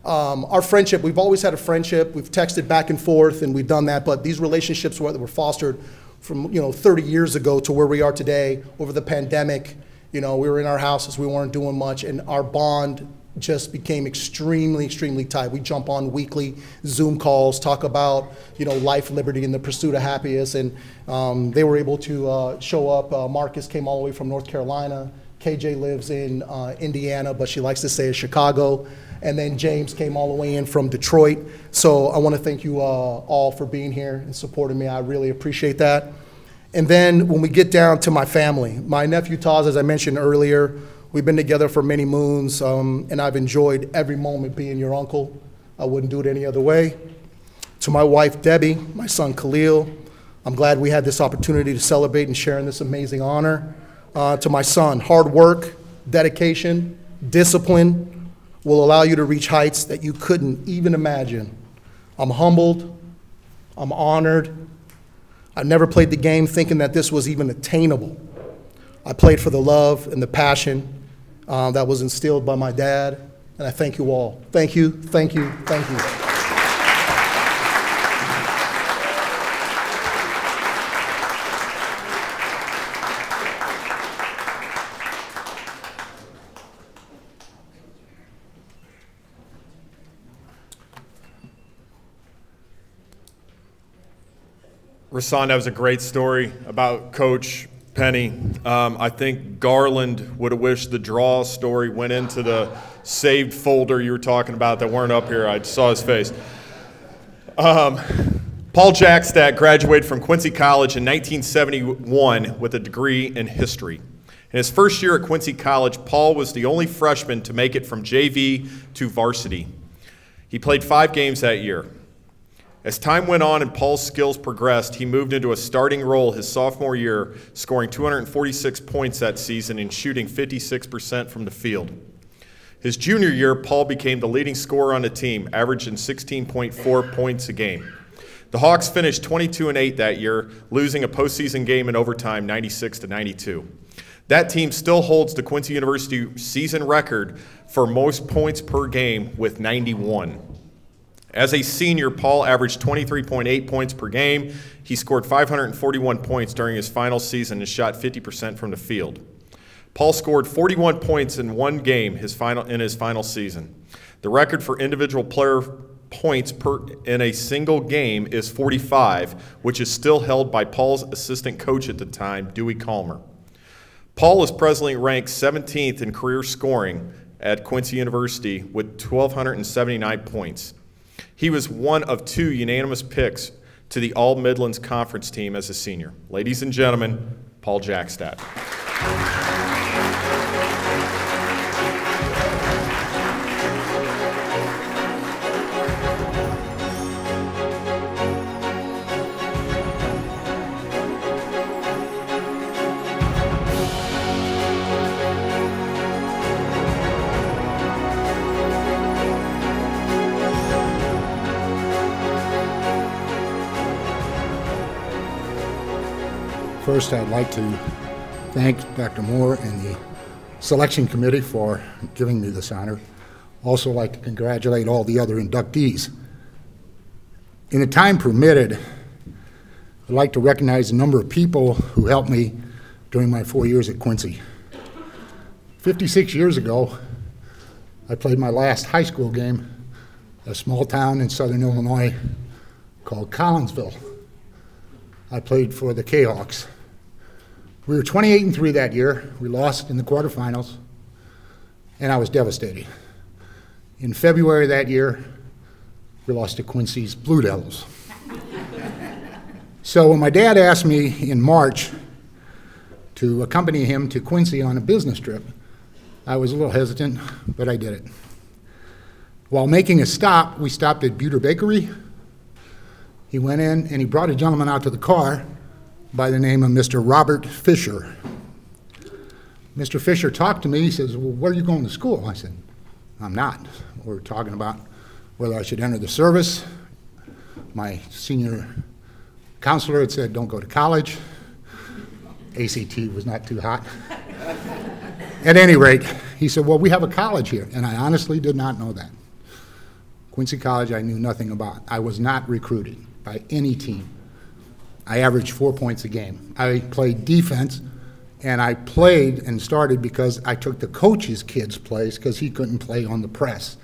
Our friendship, we've always had a friendship. We've texted back and forth, and we've done that. But these relationships were fostered from 30 years ago to where we are today. Over the pandemic, we were in our houses, we weren't doing much, and our bond just became extremely, extremely tight. We jump on weekly Zoom calls, talk about life, liberty, and the pursuit of happiness. And they were able to show up. Marcus came all the way from North Carolina. KJ lives in Indiana, but she likes to say it's Chicago. And then James came all the way in from Detroit. So I want to thank you all for being here and supporting me. I really appreciate that. And then when we get down to my family, my nephew Taz, as I mentioned earlier, we've been together for many moons, and I've enjoyed every moment being your uncle. I wouldn't do it any other way. To my wife Debbie, my son Khalil, I'm glad we had this opportunity to celebrate and share in this amazing honor. To my son, hard work, dedication, discipline will allow you to reach heights that you couldn't even imagine. I'm humbled, I'm honored. I never played the game thinking that this was even attainable. I played for the love and the passion that was instilled by my dad, and I thank you all. Thank you, thank you, thank you. Rasan, that was a great story about Coach Penny. I think Garland would have wished the draw story went into the saved folder you were talking about that weren't up here. I saw his face. Paul Jackstad graduated from Quincy College in 1971 with a degree in history. In his first year at Quincy College, Paul was the only freshman to make it from JV to varsity. He played 5 games that year. As time went on and Paul's skills progressed, he moved into a starting role his sophomore year, scoring 246 points that season and shooting 56% from the field. His junior year, Paul became the leading scorer on the team, averaging 16.4 points a game. The Hawks finished 22-8 that year, losing a postseason game in overtime 96-92. That team still holds the Quincy University season record for most points per game with 91. As a senior, Paul averaged 23.8 points per game. He scored 541 points during his final season and shot 50% from the field. Paul scored 41 points in one game in his final season. The record for individual player points in a single game is 45, which is still held by Paul's assistant coach at the time, Dewey Calmer. Paul is presently ranked 17th in career scoring at Quincy University with 1,279 points. He was one of 2 unanimous picks to the All-Midlands Conference team as a senior. Ladies and gentlemen, Paul Jackstad. First, I'd like to thank Dr. Moore and the selection committee for giving me this honor. Also like to congratulate all the other inductees. In the time permitted, I'd like to recognize a number of people who helped me during my 4 years at Quincy. 56 years ago, I played my last high school game at a small town in southern Illinois called Collinsville. I played for the K-Hawks. We were 28-3 that year. We lost in the quarterfinals, and I was devastated. In February that year, we lost to Quincy's Blue Devils. So when my dad asked me in March to accompany him to Quincy on a business trip, I was a little hesitant, but I did it. While making a stop, we stopped at Buter Bakery. He went in and he brought a gentleman out to the car by the name of Mr. Robert Fisher. Mr. Fisher talked to me. He says, well, where are you going to school? I said, I'm not. We were talking about whether I should enter the service. My senior counselor had said, don't go to college. ACT was not too hot. At any rate, he said, well, we have a college here, and I honestly did not know that. Quincy College I knew nothing about. I was not recruited by any team. I averaged 4 points a game. I played defense, and I played and started because I took the coach's kid's place because he couldn't play on the press.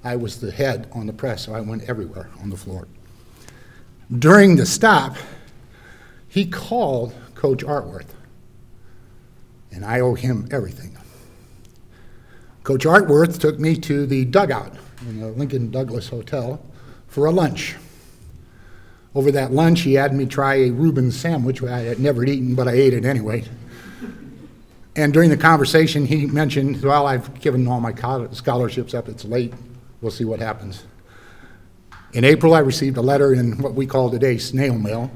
I was the head on the press, so I went everywhere on the floor. During the stop, he called Coach Artworth, and I owe him everything. Coach Artworth took me to the dugout in the Lincoln Douglas Hotel for a lunch. Over that lunch, he had me try a Reuben sandwich, which I had never eaten, but I ate it anyway. And during the conversation, he mentioned, well, I've given all my scholarships up, it's late, we'll see what happens. In April, I received a letter in what we call today snail mail,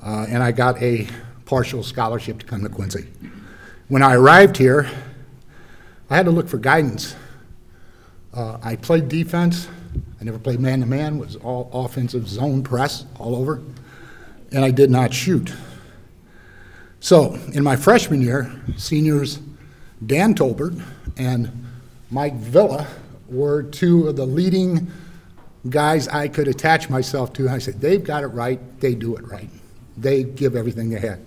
and I got a partial scholarship to come to Quincy. When I arrived here, I had to look for guidance. I played defense. I never played man-to-man, was all offensive zone press all over, and I did not shoot. So in my freshman year, seniors Dan Tolbert and Mike Villa were two of the leading guys I could attach myself to. I said, they've got it right, they do it right. They give everything they had,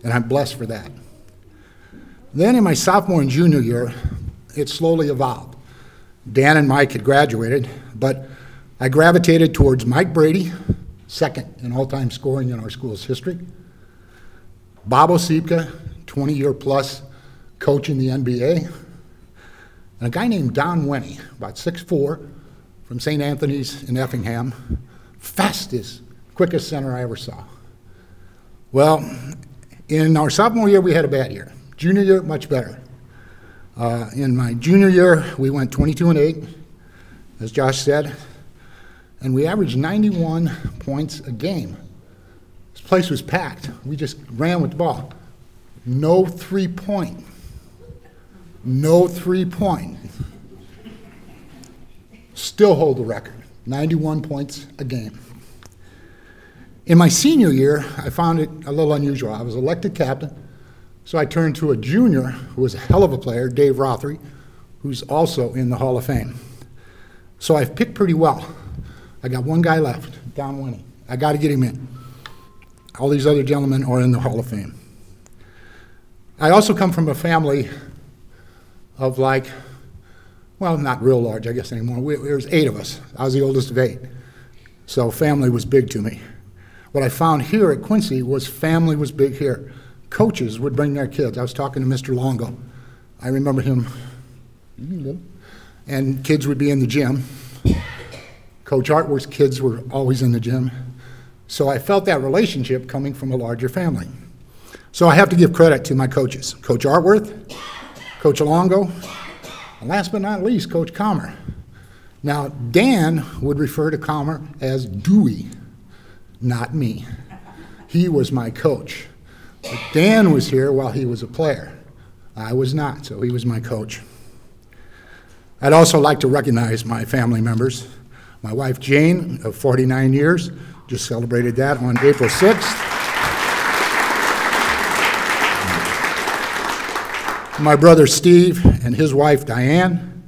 and I'm blessed for that. Then in my sophomore and junior year, it slowly evolved. Dan and Mike had graduated, but I gravitated towards Mike Brady, second in all-time scoring in our school's history, Bob Osipka, 20-year-plus coach in the NBA, and a guy named Don Wenny, about 6'4", from St. Anthony's in Effingham, fastest, quickest center I ever saw. Well, in our sophomore year, we had a bad year. Junior year, much better. In my junior year, we went 22-8, as Josh said, and we averaged 91 points a game. This place was packed. We just ran with the ball. No three-point. No three-point. Still hold the record, 91 points a game. In my senior year, I found it a little unusual. I was elected captain. So I turned to a junior who was a hell of a player, Dave Rothery, who's also in the Hall of Fame. So I've picked pretty well. I got one guy left, Don Winnie. I got to get him in. All these other gentlemen are in the Hall of Fame. I also come from a family of like, well, not real large, I guess, anymore. There was 8 of us. I was the oldest of 8. So family was big to me. What I found here at Quincy was family was big here. Coaches would bring their kids. I was talking to Mr. Longo. I remember him. And kids would be in the gym. Coach Artworth's kids were always in the gym. So I felt that relationship coming from a larger family. So I have to give credit to my coaches. Coach Artworth, Coach Longo, and last but not least, Coach Comer. Now, Dan would refer to Comer as Dewey, not me. He was my coach. But Dan was here while he was a player. I was not, so he was my coach. I'd also like to recognize my family members. My wife, Jane, of 49 years, just celebrated that on April 6th. My brother, Steve, and his wife, Diane.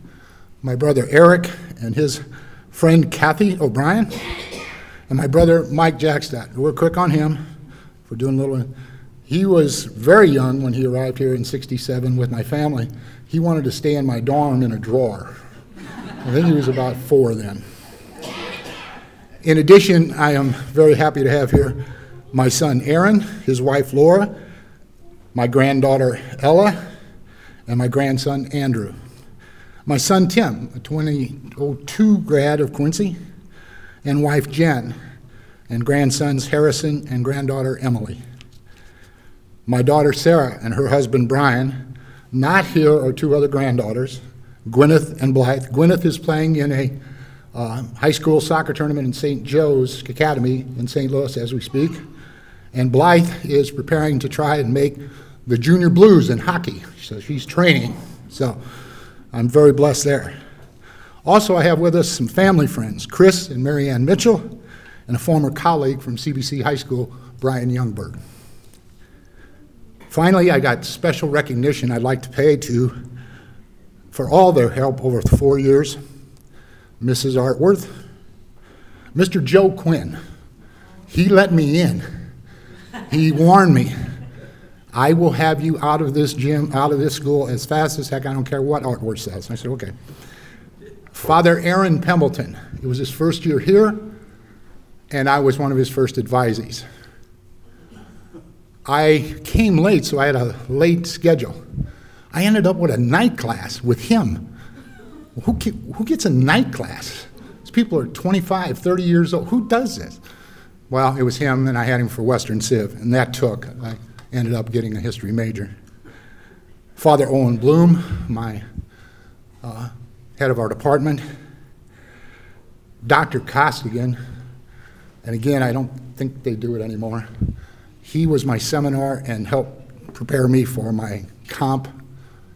My brother, Eric, and his friend, Kathy O'Brien. And my brother, Mike Jackstad. We're quick on him for doing a little. He was very young when he arrived here in '67 with my family. He wanted to stay in my dorm in a drawer. I think he was about 4 then. In addition, I am very happy to have here my son Aaron, his wife Laura, my granddaughter Ella, and my grandson Andrew. My son Tim, a 2002 grad of Quincy, and wife Jen, and grandsons Harrison and granddaughter Emily. My daughter Sarah and her husband Brian. Not here are 2 other granddaughters, Gwyneth and Blythe. Gwyneth is playing in a high school soccer tournament in St. Joe's Academy in St. Louis as we speak. And Blythe is preparing to try and make the Junior Blues in hockey. So she's training. So I'm very blessed there. Also, I have with us some family friends, Chris and Marianne Mitchell, and a former colleague from CBC High School, Brian Youngberg. Finally, I got special recognition I'd like to pay for all their help over 4 years. Mrs. Artworth, Mr. Joe Quinn, he let me in. He warned me, I will have you out of this gym, out of this school as fast as heck. I don't care what Artworth says. I said, okay. Father Aaron Pembleton, it was his first year here, and I was one of his first advisees. I came late, so I had a late schedule. I ended up with a night class with him. Who gets a night class? These people are 25, 30 years old. Who does this? Well, it was him, and I had him for Western Civ, and that took. I ended up getting a history major. Father Owen Bloom, my head of our department. Dr. Costigan, and again, I don't think they do it anymore. He was my seminar and helped prepare me for my comp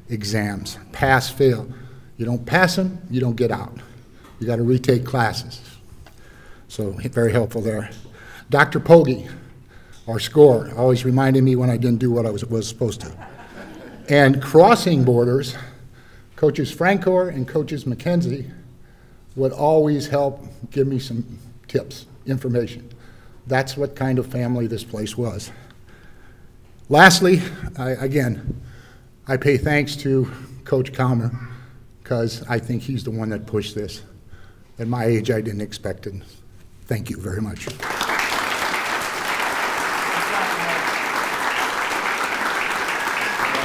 exams, pass, fail. You don't pass them, you don't get out. You got to retake classes. So very helpful there. Dr. Pogge, our scorer, always reminded me when I didn't do what I was supposed to. And crossing borders, Coaches Francor and Coaches McKenzie would always help give me some tips, information. That's what kind of family this place was. Lastly, I pay thanks to Coach Calmer, because I think he's the one that pushed this. At my age, I didn't expect it. Thank you very much.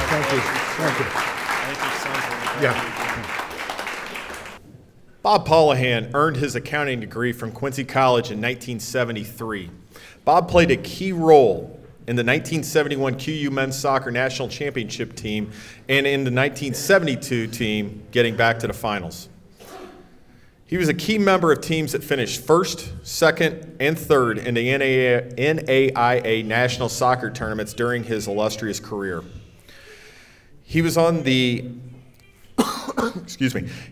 Thank you. Thank you. Yeah. Bob Polahan earned his accounting degree from Quincy College in 1973. Bob played a key role in the 1971 QU Men's Soccer National Championship team and in the 1972 team getting back to the finals. He was a key member of teams that finished first, second, and third in the NAIA National Soccer Tournaments during his illustrious career. He was on the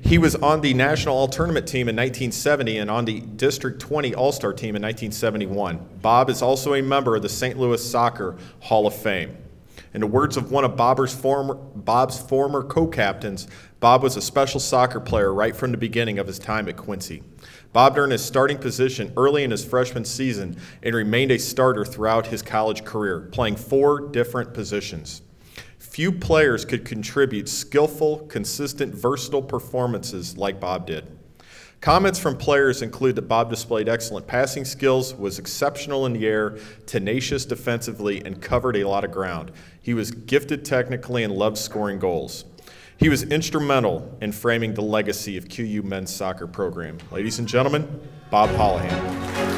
He was on the National All-Tournament team in 1970 and on the District 20 All-Star team in 1971. Bob is also a member of the St. Louis Soccer Hall of Fame. In the words of one of Bob's former co-captains, Bob was a special soccer player right from the beginning of his time at Quincy. Bob earned his starting position early in his freshman season and remained a starter throughout his college career, playing 4 different positions. Few players could contribute skillful, consistent, versatile performances like Bob did. Comments from players include that Bob displayed excellent passing skills, was exceptional in the air, tenacious defensively, and covered a lot of ground. He was gifted technically and loved scoring goals. He was instrumental in framing the legacy of QU men's soccer program. Ladies and gentlemen, Bob Polahan.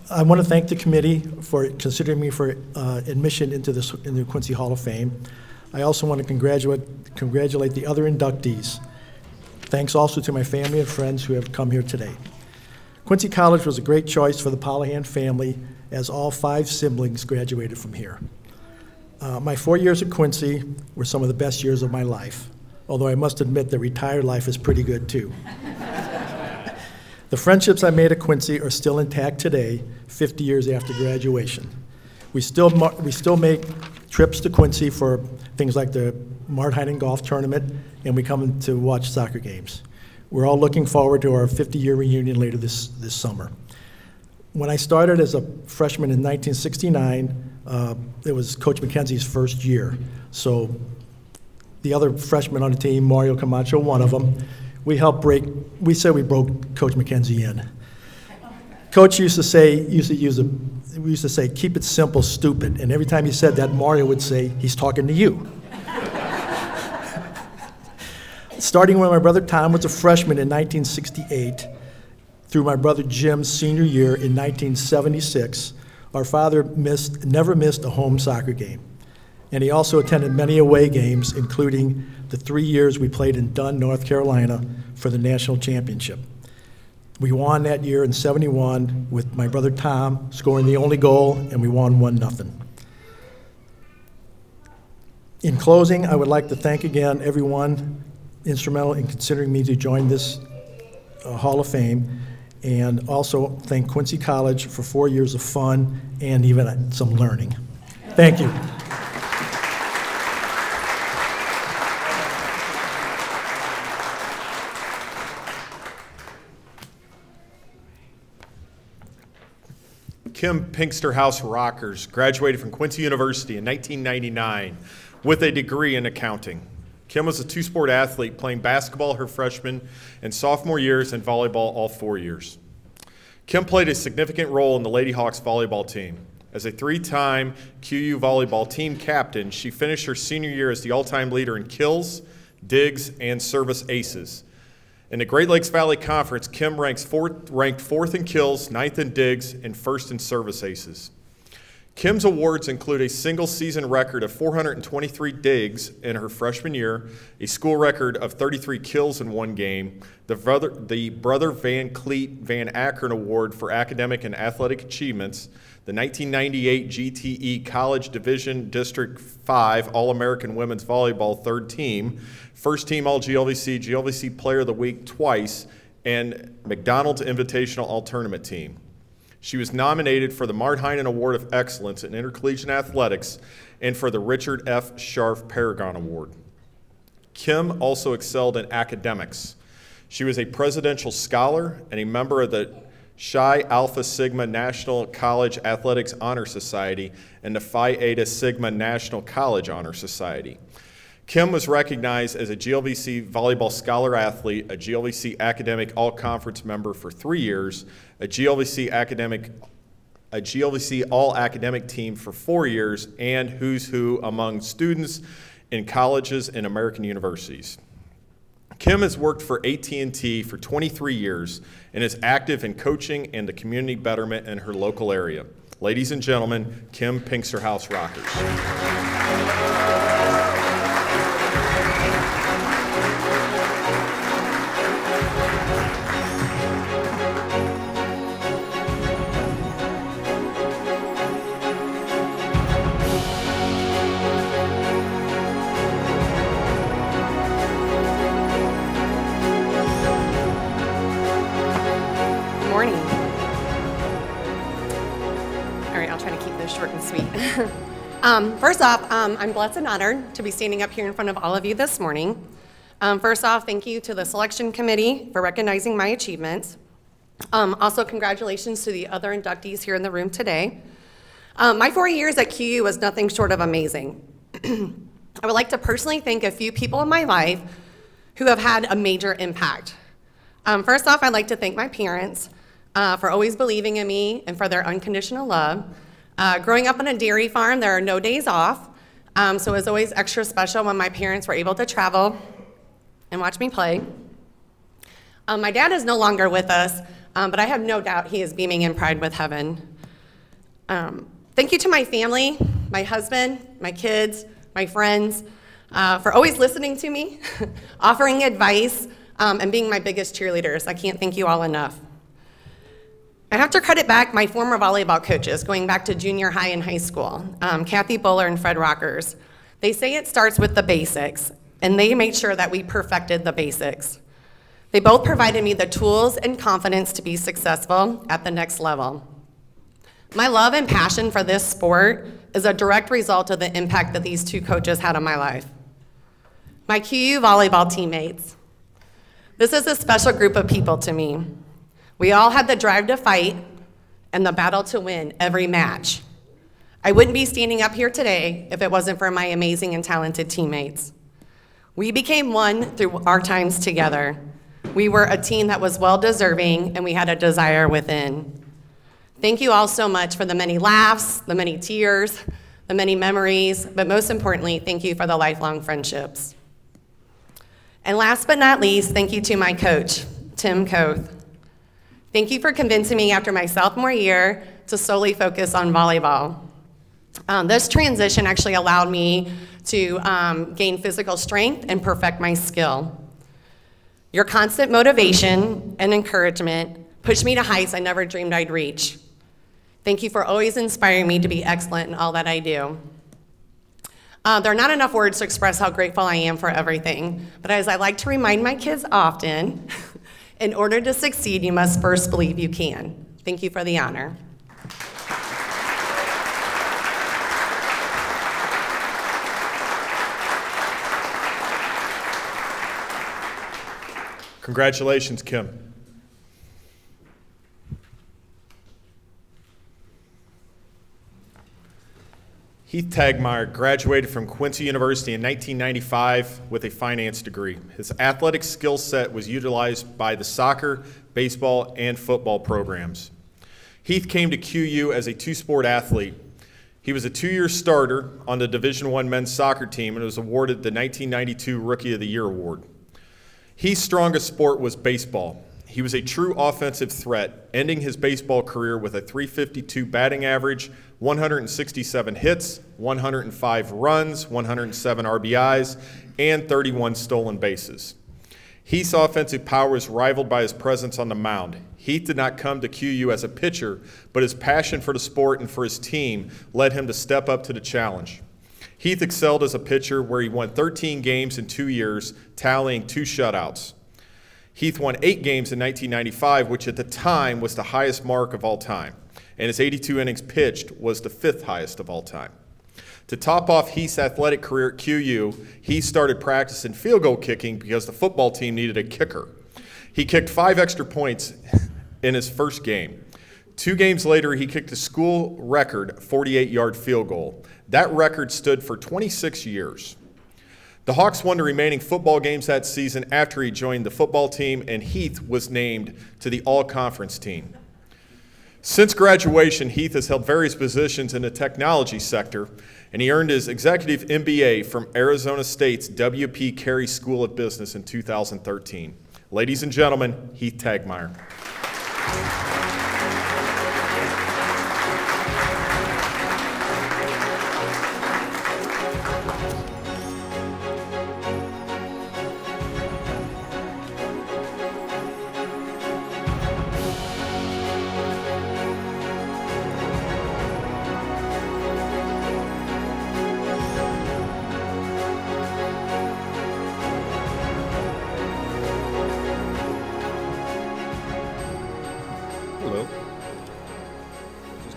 I want to thank the committee for considering me for admission into the Quincy Hall of Fame. I also want to congratulate the other inductees. Thanks also to my family and friends who have come here today. Quincy College was a great choice for the Polahan family, as all 5 siblings graduated from here. My 4 years at Quincy were some of the best years of my life, although I must admit that retired life is pretty good too. The friendships I made at Quincy are still intact today, 50 years after graduation. We still make trips to Quincy for things like the Mart Heinen Golf Tournament, and we come to watch soccer games. We're all looking forward to our 50-year reunion later this summer. When I started as a freshman in 1969, it was Coach McKenzie's first year. So the other freshmen on the team, Mario Camacho, one of them, we said we broke Coach McKenzie in. Coach used to say, we used to say, keep it simple, stupid. And every time he said that, Mario would say, he's talking to you. starting when my brother Tom was a freshman in 1968 through my brother Jim's senior year in 1976, our father never missed a home soccer game. And he also attended many away games, including the 3 years we played in Dunn, North Carolina for the national championship. We won that year in '71 with my brother Tom scoring the only goal, and we won 1-0. In closing, I would like to thank again everyone instrumental in considering me to join this Hall of Fame, and also thank Quincy College for 4 years of fun and even some learning. Thank you. Kim Pinksterhouse Rockers graduated from Quincy University in 1999 with a degree in accounting. Kim was a two-sport athlete, playing basketball her freshman and sophomore years and volleyball all 4 years. Kim played a significant role in the Lady Hawks volleyball team. As a three-time QU volleyball team captain, she finished her senior year as the all-time leader in kills, digs, and service aces. In the Great Lakes Valley Conference, Kim ranked fourth in kills, ninth in digs, and first in service aces. Kim's awards include a single-season record of 423 digs in her freshman year, a school record of 33 kills in one game, the Brother Van Cleet Van Akron Award for Academic and Athletic Achievements, the 1998 GTE College Division District 5 All-American Women's Volleyball Third Team, First Team All-GLVC, GLVC Player of the Week twice, and McDonald's Invitational All-Tournament Team. She was nominated for the Mart Heinen Award of Excellence in Intercollegiate Athletics and for the Richard F. Scharf Paragon Award. Kim also excelled in academics. She was a presidential scholar and a member of the Chi Alpha Sigma National College Athletics Honor Society and the Phi Eta Sigma National College Honor Society. Kim was recognized as a GLVC Volleyball Scholar Athlete, a GLVC Academic All-Conference member for 3 years, a GLVC All-Academic Team for 4 years, and Who's Who among students in colleges and American universities. Kim has worked for AT&T for 23 years and is active in coaching and the community betterment in her local area. Ladies and gentlemen, Kim Pinksterhouse Rockers. First off, I'm blessed and honored to be standing up here in front of all of you this morning. First off, thank you to the selection committee for recognizing my achievements. Also, congratulations to the other inductees here in the room today. My 4 years at QU was nothing short of amazing. I would like to personally thank a few people in my life who have had a major impact. First off, I'd like to thank my parents for always believing in me and for their unconditional love. Growing up on a dairy farm, there are no days off, so it was always extra special when my parents were able to travel and watch me play. My dad is no longer with us, but I have no doubt he is beaming in pride with heaven. Thank you to my family, my husband, my kids, my friends, for always listening to me, offering advice, and being my biggest cheerleaders. I can't thank you all enough. I have to credit back my former volleyball coaches, going back to junior high and high school, Kathy Buller and Fred Rockers. They say it starts with the basics, and they made sure that we perfected the basics. They both provided me the tools and confidence to be successful at the next level. My love and passion for this sport is a direct result of the impact that these two coaches had on my life. My QU volleyball teammates. This is a special group of people to me. We all had the drive to fight and the battle to win every match. I wouldn't be standing up here today if it wasn't for my amazing and talented teammates. We became one through our times together. We were a team that was well-deserving, and we had a desire within. Thank you all so much for the many laughs, the many tears, the many memories, but most importantly, thank you for the lifelong friendships. And last but not least, thank you to my coach, Tim Koth. Thank you for convincing me after my sophomore year to solely focus on volleyball. This transition actually allowed me to gain physical strength and perfect my skill. Your constant motivation and encouragement pushed me to heights I never dreamed I'd reach. Thank you for always inspiring me to be excellent in all that I do. There are not enough words to express how grateful I am for everything, but as I like to remind my kids often, in order to succeed, you must first believe you can. Thank you for the honor. Congratulations, Kim. Heath Tagmeyer graduated from Quincy University in 1995 with a finance degree. His athletic skill set was utilized by the soccer, baseball, and football programs. Heath came to QU as a two-sport athlete. He was a two-year starter on the Division I men's soccer team and was awarded the 1992 Rookie of the Year award. Heath's strongest sport was baseball. He was a true offensive threat, ending his baseball career with a .352 batting average, 167 hits, 105 runs, 107 RBIs, and 31 stolen bases. Heath's offensive power was rivaled by his presence on the mound. Heath did not come to QU as a pitcher, but his passion for the sport and for his team led him to step up to the challenge. Heath excelled as a pitcher, where he won 13 games in 2 years, tallying 2 shutouts. Heath won 8 games in 1995, which at the time was the highest mark of all time, and his 82 innings pitched was the 5th highest of all time. To top off Heath's athletic career at QU, Heath started practicing field goal kicking because the football team needed a kicker. He kicked 5 extra points in his first game. 2 games later, he kicked a school record 48-yard field goal. That record stood for 26 years. The Hawks won the remaining football games that season after he joined the football team, and Heath was named to the all-conference team. Since graduation, Heath has held various positions in the technology sector, and he earned his executive MBA from Arizona State's W.P. Carey School of Business in 2013. Ladies and gentlemen, Heath Tagmeyer.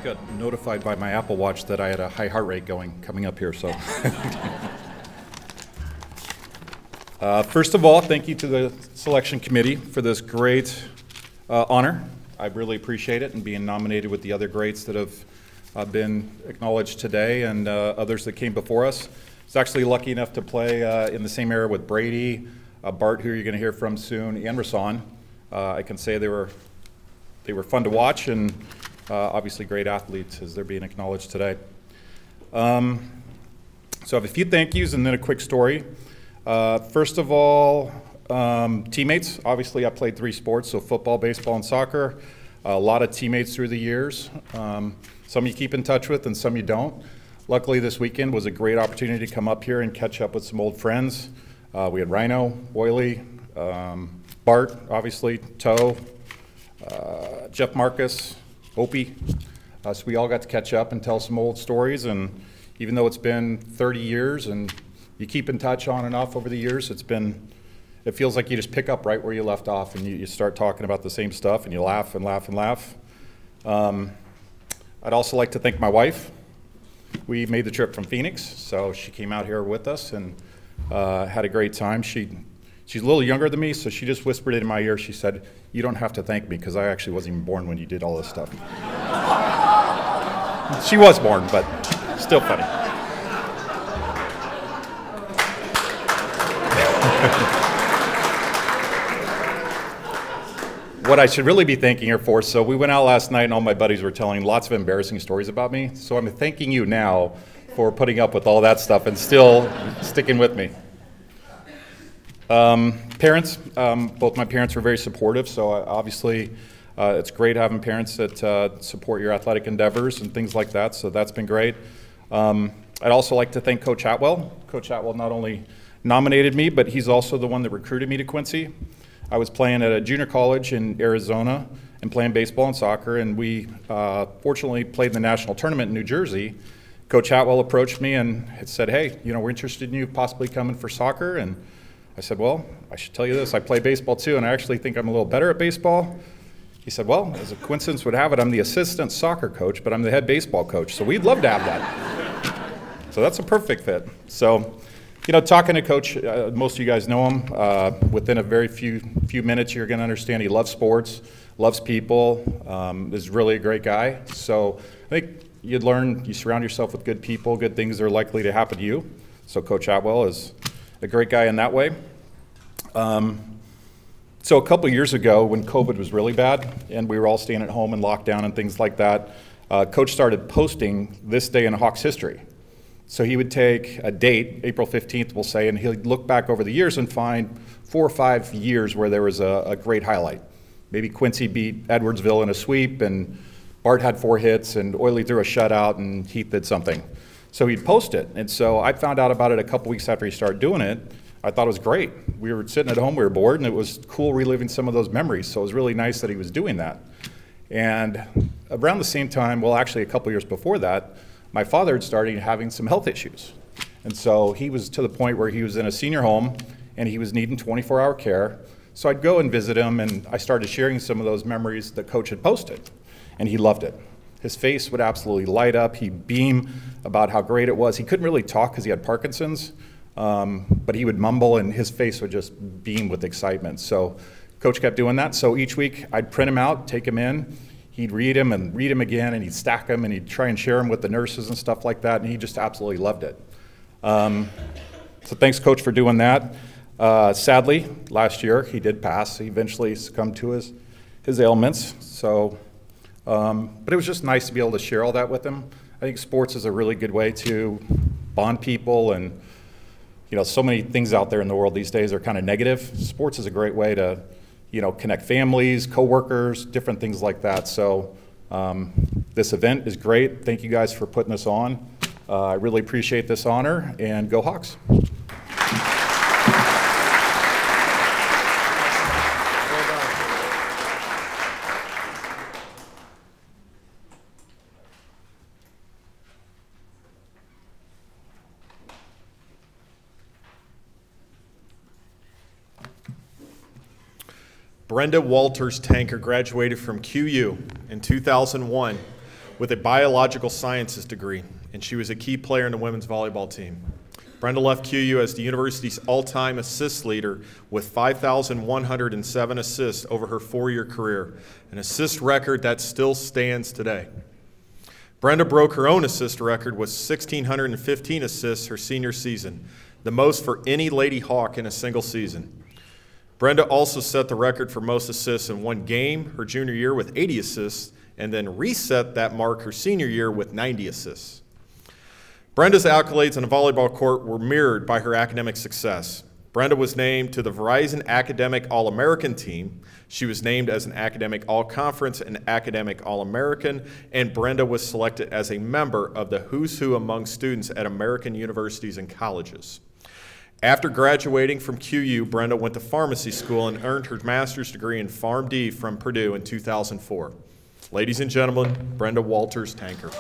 Got notified by my Apple Watch that I had a high heart rate coming up here, so. First of all, thank you to the selection committee for this great honor. I really appreciate it, and being nominated with the other greats that have been acknowledged today and others that came before us. I was actually lucky enough to play in the same era with Brady, Bart, who you're going to hear from soon, and Rasan. I can say they were fun to watch, and obviously great athletes as they're being acknowledged today. So I have a few thank yous and then a quick story. First of all, teammates. Obviously I played 3 sports, so football, baseball, and soccer. A lot of teammates through the years. Some you keep in touch with and some you don't. Luckily this weekend was a great opportunity to come up here and catch up with some old friends. We had Rhino, Boyley, Bart, obviously, Toe, Jeff Marcus, Opie. So we all got to catch up and tell some old stories, and even though it's been 30 years and you keep in touch on and off over the years, it feels like you just pick up right where you left off, and you start talking about the same stuff, and you laugh and laugh and laugh. I'd also like to thank my wife. We made the trip from Phoenix, so she came out here with us and had a great time. She's a little younger than me, so she just whispered in my ear. She said, "You don't have to thank me because I actually wasn't even born when you did all this stuff." She was born, but still funny. What I should really be thanking her for, so we went out last night and all my buddies were telling lots of embarrassing stories about me, so I'm thanking you now for putting up with all that stuff and still sticking with me. Parents, both my parents were very supportive, so obviously it's great having parents that support your athletic endeavors and things like that, so that's been great. I'd also like to thank Coach Atwell. Coach Atwell not only nominated me, but he's also the one that recruited me to Quincy. I was playing at a junior college in Arizona and playing baseball and soccer, and we fortunately played in the national tournament in New Jersey. Coach Atwell approached me and had said, hey, you know, we're interested in you possibly coming for soccer. And I said, well, I should tell you this, I play baseball too, and I actually think I'm a little better at baseball. He said, well, as a coincidence would have it, I'm the assistant soccer coach, but I'm the head baseball coach, so we'd love to have that. So that's a perfect fit. So, you know, talking to Coach, most of you guys know him. Within a very few minutes, you're going to understand he loves sports, loves people, is really a great guy. So I think you'd learn, you surround yourself with good people, good things are likely to happen to you. So Coach Atwell is a great guy in that way. So a couple years ago when COVID was really bad and we were all staying at home and locked down and things like that, Coach started posting this day in Hawks history. So he would take a date, April 15th we'll say, and he'd look back over the years and find 4 or 5 years where there was a great highlight. Maybe Quincy beat Edwardsville in a sweep and Bart had 4 hits and Oiley threw a shutout and Heath did something. So he'd post it. And so I found out about it a couple weeks after he started doing it. I thought it was great. We were sitting at home, we were bored, and it was cool reliving some of those memories. So it was really nice that he was doing that. And around the same time, well, actually a couple years before that, my father had started having some health issues. And so he was to the point where he was in a senior home and he was needing 24-hour care. So I'd go and visit him, and I started sharing some of those memories that Coach had posted, and he loved it. His face would absolutely light up. He'd beam about how great it was. He couldn't really talk because he had Parkinson's, but he would mumble and his face would just beam with excitement. So Coach kept doing that. So each week I'd print him out, take him in. He'd read him and read him again, and he'd stack them, and he'd try and share them with the nurses and stuff like that, and he just absolutely loved it. So thanks, Coach, for doing that. Sadly, last year he did pass. He eventually succumbed to his ailments. So, but it was just nice to be able to share all that with him. I think sports is a really good way to bond people, and you know, so many things out there in the world these days are kind of negative. Sports is a great way to, you know, connect families, coworkers, different things like that. So this event is great. Thank you guys for putting this on. I really appreciate this honor, and go Hawks. Brenda Walters Tanker graduated from QU in 2001 with a biological sciences degree, and she was a key player in the women's volleyball team. Brenda left QU as the university's all-time assist leader with 5,107 assists over her 4-year career, an assist record that still stands today. Brenda broke her own assist record with 1,615 assists her senior season, the most for any Lady Hawk in a single season. Brenda also set the record for most assists in one game her junior year with 80 assists, and then reset that mark her senior year with 90 assists. Brenda's accolades on the volleyball court were mirrored by her academic success. Brenda was named to the Verizon Academic All-American team. She was named as an Academic All-Conference and Academic All-American, and Brenda was selected as a member of the Who's Who among students at American universities and colleges. After graduating from QU, Brenda went to pharmacy school and earned her master's degree in PharmD from Purdue in 2004. Ladies and gentlemen, Brenda Walters Tanker.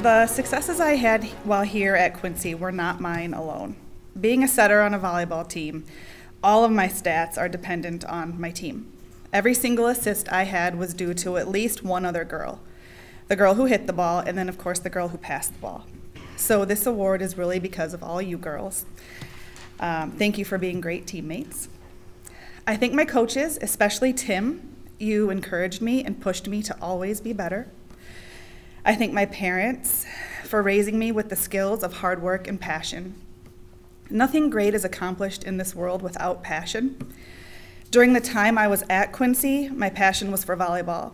The successes I had while here at Quincy were not mine alone. Being a setter on a volleyball team, all of my stats are dependent on my team. Every single assist I had was due to at least one other girl. The girl who hit the ball, and then of course the girl who passed the ball. So this award is really because of all you girls. Thank you for being great teammates. I think my coaches, especially Tim You encouraged me and pushed me to always be better. I thank my parents for raising me with the skills of hard work and passion. Nothing great is accomplished in this world without passion. During the time I was at Quincy, my passion was for volleyball.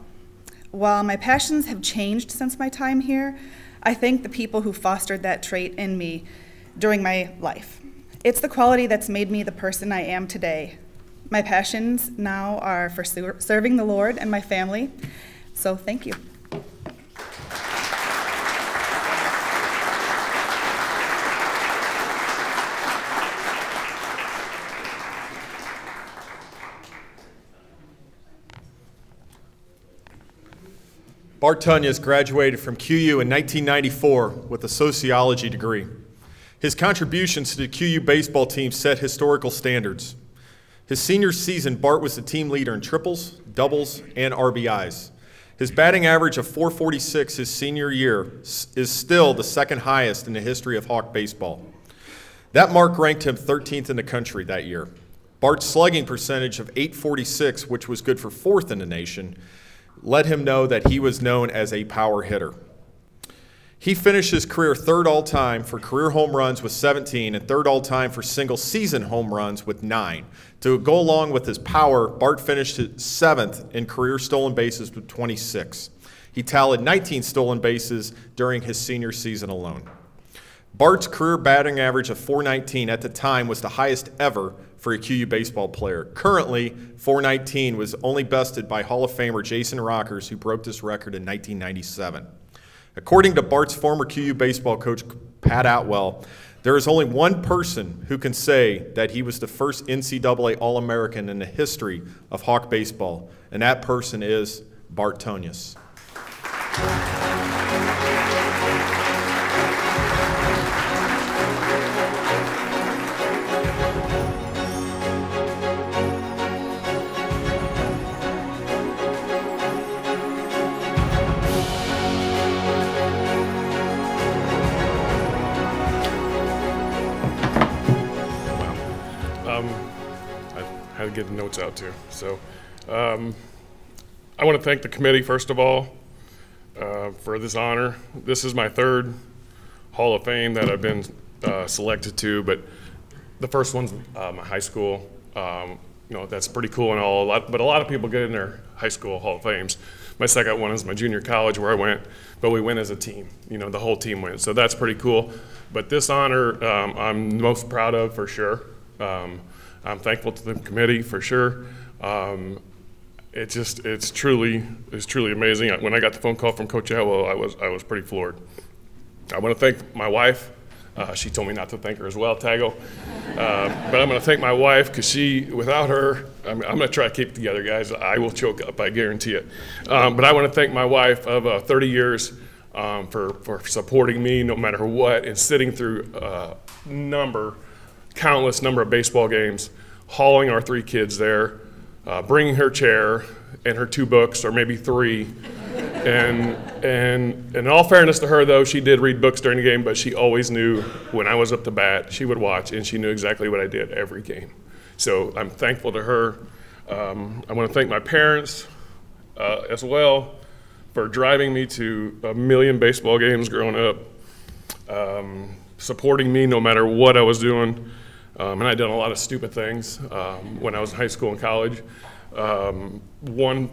While my passions have changed since my time here, I thank the people who fostered that trait in me during my life. It's the quality that's made me the person I am today. My passions now are for serving the Lord and my family, so thank you. Bart Tönjes graduated from QU in 1994 with a sociology degree. His contributions to the QU baseball team set historical standards. His senior season, Bart was the team leader in triples, doubles, and RBIs. His batting average of .446 his senior year is still the second highest in the history of Hawk baseball. That mark ranked him 13th in the country that year. Bart's slugging percentage of .846, which was good for 4th in the nation, let him know that he was known as a power hitter. He finished his career 3rd all-time for career home runs with 17 and 3rd all-time for single-season home runs with 9. To go along with his power, Bart finished 7th in career stolen bases with 26. He tallied 19 stolen bases during his senior season alone. Bart's career batting average of .419 at the time was the highest ever for a QU baseball player. Currently, .419 was only bested by Hall of Famer Jason Rockers, who broke this record in 1997. According to Bart's former QU baseball coach, Pat Atwell, there is only one person who can say that he was the first NCAA All-American in the history of Hawk baseball, and that person is Bart Tönjes. I had to get the notes out too. So I want to thank the committee, first of all, for this honor. This is my 3rd Hall of Fame that I've been selected to, but the first one's my high school. That's pretty cool and all, but a lot of people get in their high school Hall of Fames. My second one is my junior college where I went, but we went as a team. The whole team went, so that's pretty cool. But this honor I'm most proud of for sure. I'm thankful to the committee for sure. It's truly amazing. When I got the phone call from Coach Atwell, I was pretty floored. I want to thank my wife. She told me not to thank her as well, Tago. But I'm going to thank my wife because without her, I'm going to try to keep it together, guys. I will choke up, I guarantee it. But I want to thank my wife of 30 years for supporting me no matter what and sitting through countless number of baseball games, hauling our 3 kids there, bringing her chair and her 2 books, or maybe 3. And in all fairness to her, though, she did read books during the game, but she always knew when I was up to bat, she would watch, and she knew exactly what I did every game. So I'm thankful to her. I want to thank my parents as well for driving me to 1 million baseball games growing up, supporting me no matter what I was doing. And I did a lot of stupid things when I was in high school and college. One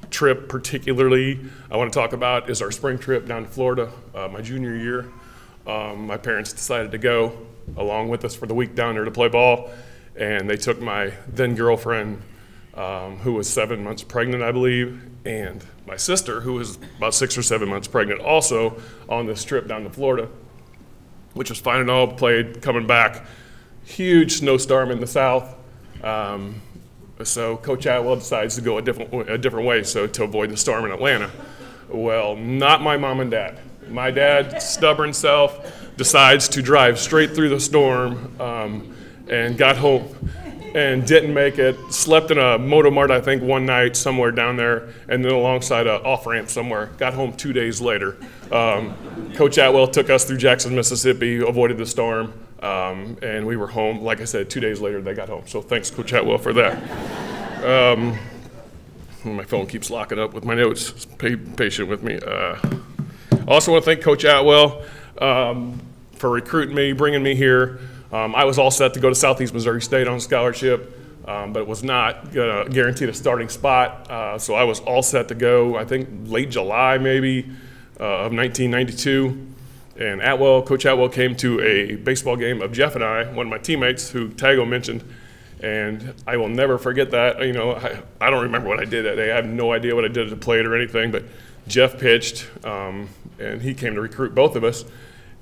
trip particularly I want to talk about is our spring trip down to Florida my junior year. My parents decided to go along with us for the week down there to play ball, and they took my then girlfriend, who was 7 months pregnant, I believe, and my sister, who was about 6 or 7 months pregnant, also on this trip down to Florida, which was fine and all, played, coming back. Huge snowstorm in the south, so Coach Atwell decides to go a different way, so to avoid the storm in Atlanta. Well, not my mom and dad. My dad, stubborn self, decides to drive straight through the storm and got home and didn't make it. Slept in a Motomart, I think, one night somewhere down there, and then alongside an off-ramp somewhere. Got home 2 days later. Coach Atwell took us through Jackson, Mississippi, avoided the storm, and we were home. Like I said, 2 days later they got home. So thanks, Coach Atwell, for that. My phone keeps locking up with my notes. Be patient with me. I also want to thank Coach Atwell for recruiting me, bringing me here. I was all set to go to Southeast Missouri State on scholarship, but it was not guaranteed a starting spot. So I was all set to go, I think late July maybe of 1992. And Coach Atwell came to a baseball game of Jeff and I, one of my teammates who Tago mentioned. And I will never forget that. You know, I don't remember what I did that day. I have no idea what I did to play it or anything, but Jeff pitched, and he came to recruit both of us.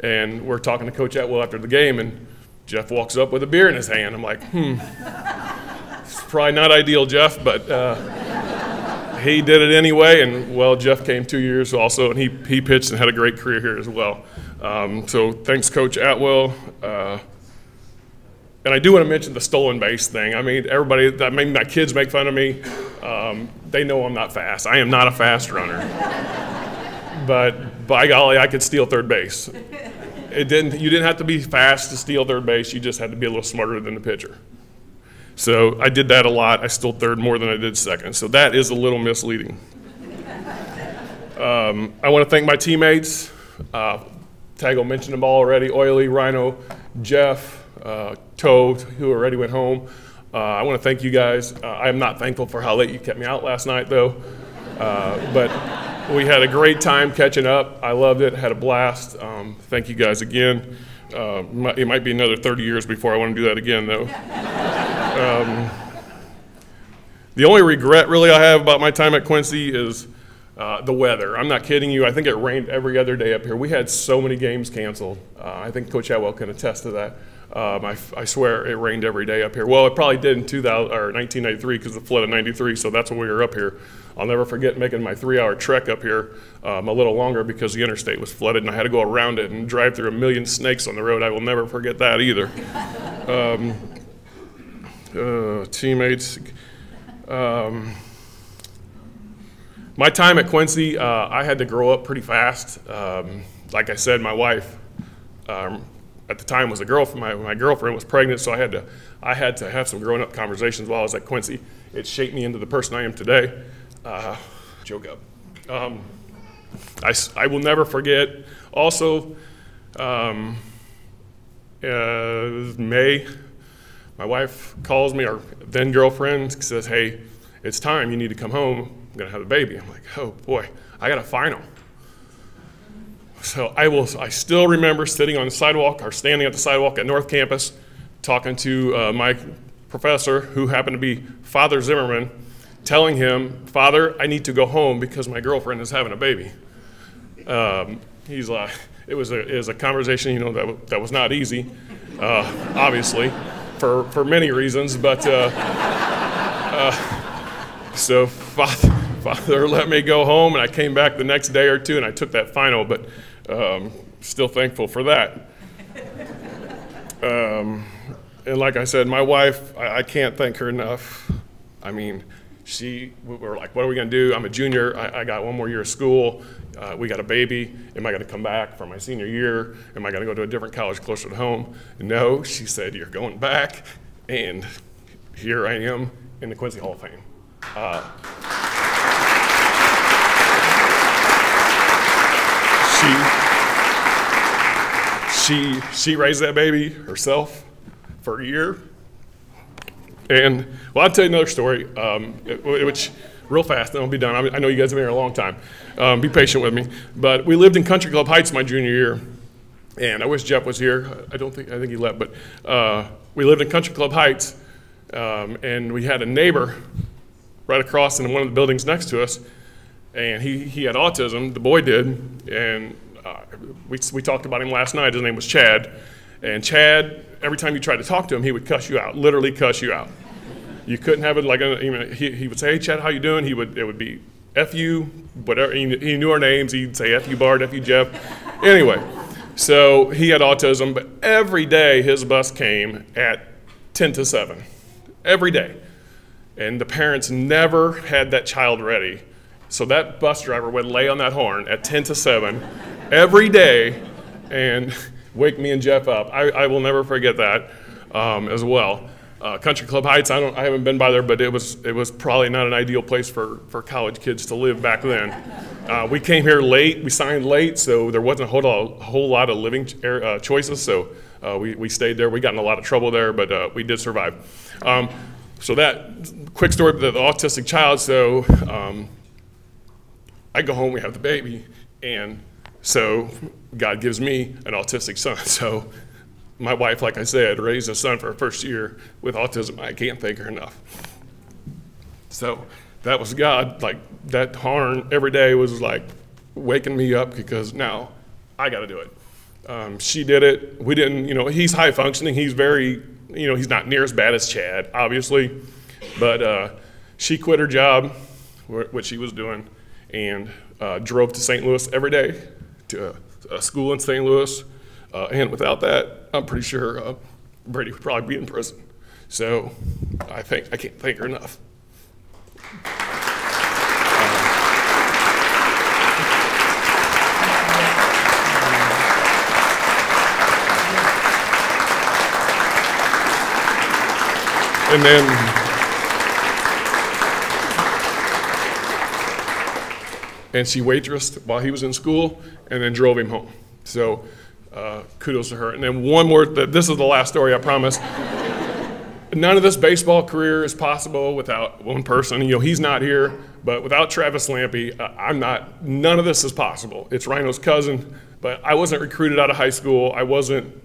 And we're talking to Coach Atwell after the game, and Jeff walks up with a beer in his hand. I'm like, it's probably not ideal, Jeff, but he did it anyway. And, well, Jeff came 2 years also, and he pitched and had a great career here as well. So thanks, Coach Atwell. And I do want to mention the stolen base thing. I mean, my kids make fun of me. They know I'm not fast. I am not a fast runner. But by golly, I could steal third base. You didn't have to be fast to steal third base. You just had to be a little smarter than the pitcher. So I did that a lot. I stole third more than I did second. So that is a little misleading. I want to thank my teammates. Tago mentioned them all already. Oily, Rhino, Jeff, Toe, who already went home. I want to thank you guys. I am not thankful for how late you kept me out last night, though. But we had a great time catching up. I loved it, had a blast. Thank you guys again. It might be another 30 years before I want to do that again, though. The only regret really I have about my time at Quincy is the weather. I'm not kidding you. I think it rained every other day up here. We had so many games canceled. I think Coach Atwell can attest to that. I swear it rained every day up here. Well, it probably did in 1993 because of the flood of '93, so that's when we were up here. I'll never forget making my 3-hour trek up here, a little longer because the interstate was flooded and I had to go around it and drive through a million snakes on the road. I will never forget that either. Teammates. My time at Quincy, I had to grow up pretty fast. Like I said, my wife at the time was a girlfriend. My girlfriend was pregnant, so I had to have some grown-up conversations while I was at Quincy. It shaped me into the person I am today. Joke up. I will never forget. Also, May, my wife calls me, our then girlfriend says, "Hey, it's time. You need to come home. I'm gonna have a baby." I'm like, "Oh boy, I got a final." So I still remember sitting on the sidewalk or standing at the sidewalk at North Campus talking to my professor, who happened to be Father Zimmerman, telling him, "Father, I need to go home because my girlfriend is having a baby." He's like, it was a conversation, you know, that was not easy, obviously, for many reasons, but so Father let me go home, and I came back the next day or two, and I took that final, but still thankful for that. And like I said, my wife, I can't thank her enough. I mean, we were like, what are we going to do? I'm a junior. I got one more year of school. We got a baby. Am I going to come back for my senior year? Am I going to go to a different college closer to home? No, she said, you're going back. And here I am in the Quincy Hall of Fame. She raised that baby herself for a year. And, well, I'll tell you another story, which, real fast, then I'll be done. I know you guys have been here a long time. Be patient with me. But we lived in Country Club Heights my junior year. And I wish Jeff was here. I think he left. But we lived in Country Club Heights. And we had a neighbor right across in one of the buildings next to us. And he had autism. The boy did. And we talked about him last night. His name was Chad. And Chad, every time you tried to talk to him, he would cuss you out, literally cuss you out. You couldn't have it like, he would say, "Hey, Chad, how you doing?" It would be F you, whatever. He knew our names. He'd say F you, Bart, F you, Jeff. Anyway, so he had autism, but every day his bus came at 10 to 7, every day. And the parents never had that child ready. So that bus driver would lay on that horn at 10 to 7 every day and wake me and Jeff up. I will never forget that as well. Country Club Heights, I haven't been by there, but it was probably not an ideal place for college kids to live back then. We came here late, we signed late, so there wasn't a whole lot of living choices, so we stayed there. We got in a lot of trouble there, but we did survive. So that quick story, the autistic child, so I go home, we have the baby, and so God gives me an autistic son. So my wife, like I said, raised a son for her first year with autism. I can't thank her enough. So that was God. Like, that horn every day was like waking me up, because now I got to do it. She did it. We didn't, he's high functioning. He's very, he's not near as bad as Chad, obviously. But she quit her job, what she was doing, and drove to St. Louis every day to a school in St. Louis. And without that, I'm pretty sure Brady would probably be in prison. So I can't thank her enough. And she waitressed while he was in school, and then drove him home. So kudos to her. And then one more, this is the last story, I promise. None of this baseball career is possible without one person. He's not here, but without Travis Lampe, none of this is possible. It's Rhino's cousin, but I wasn't recruited out of high school. I wasn't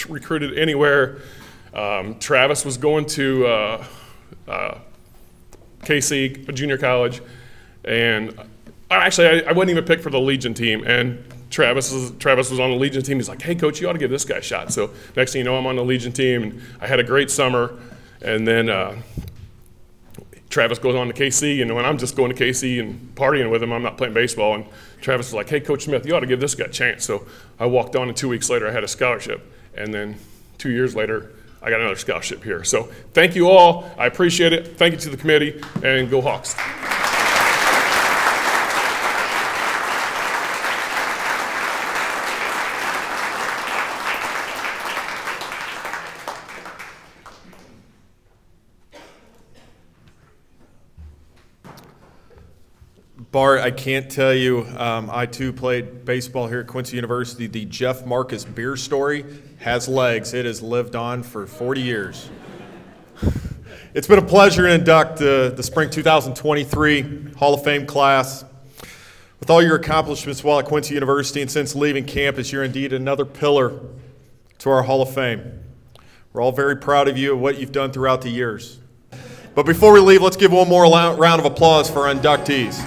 recruited anywhere. Travis was going to KC, a junior college, and actually I wasn't even picked for the Legion team, and Travis was on the Legion team. He's like, hey, coach, you ought to give this guy a shot. So next thing you know, I'm on the Legion team, and I had a great summer. And then Travis goes on to KC, and when I'm just going to KC and partying with him, I'm not playing baseball. And Travis was like, hey, Coach Smith, you ought to give this guy a chance. So I walked on, and 2 weeks later, I had a scholarship. And then 2 years later, I got another scholarship here. So thank you all. I appreciate it. Thank you to the committee, and go Hawks. Bart, I can't tell you, I too played baseball here at Quincy University. The Jeff Marcus beer story has legs. It has lived on for 40 years. It's been a pleasure to induct the Spring 2023 Hall of Fame class. With all your accomplishments while at Quincy University and since leaving campus, you're indeed another pillar to our Hall of Fame. We're all very proud of you and what you've done throughout the years. But before we leave, let's give one more round of applause for our inductees.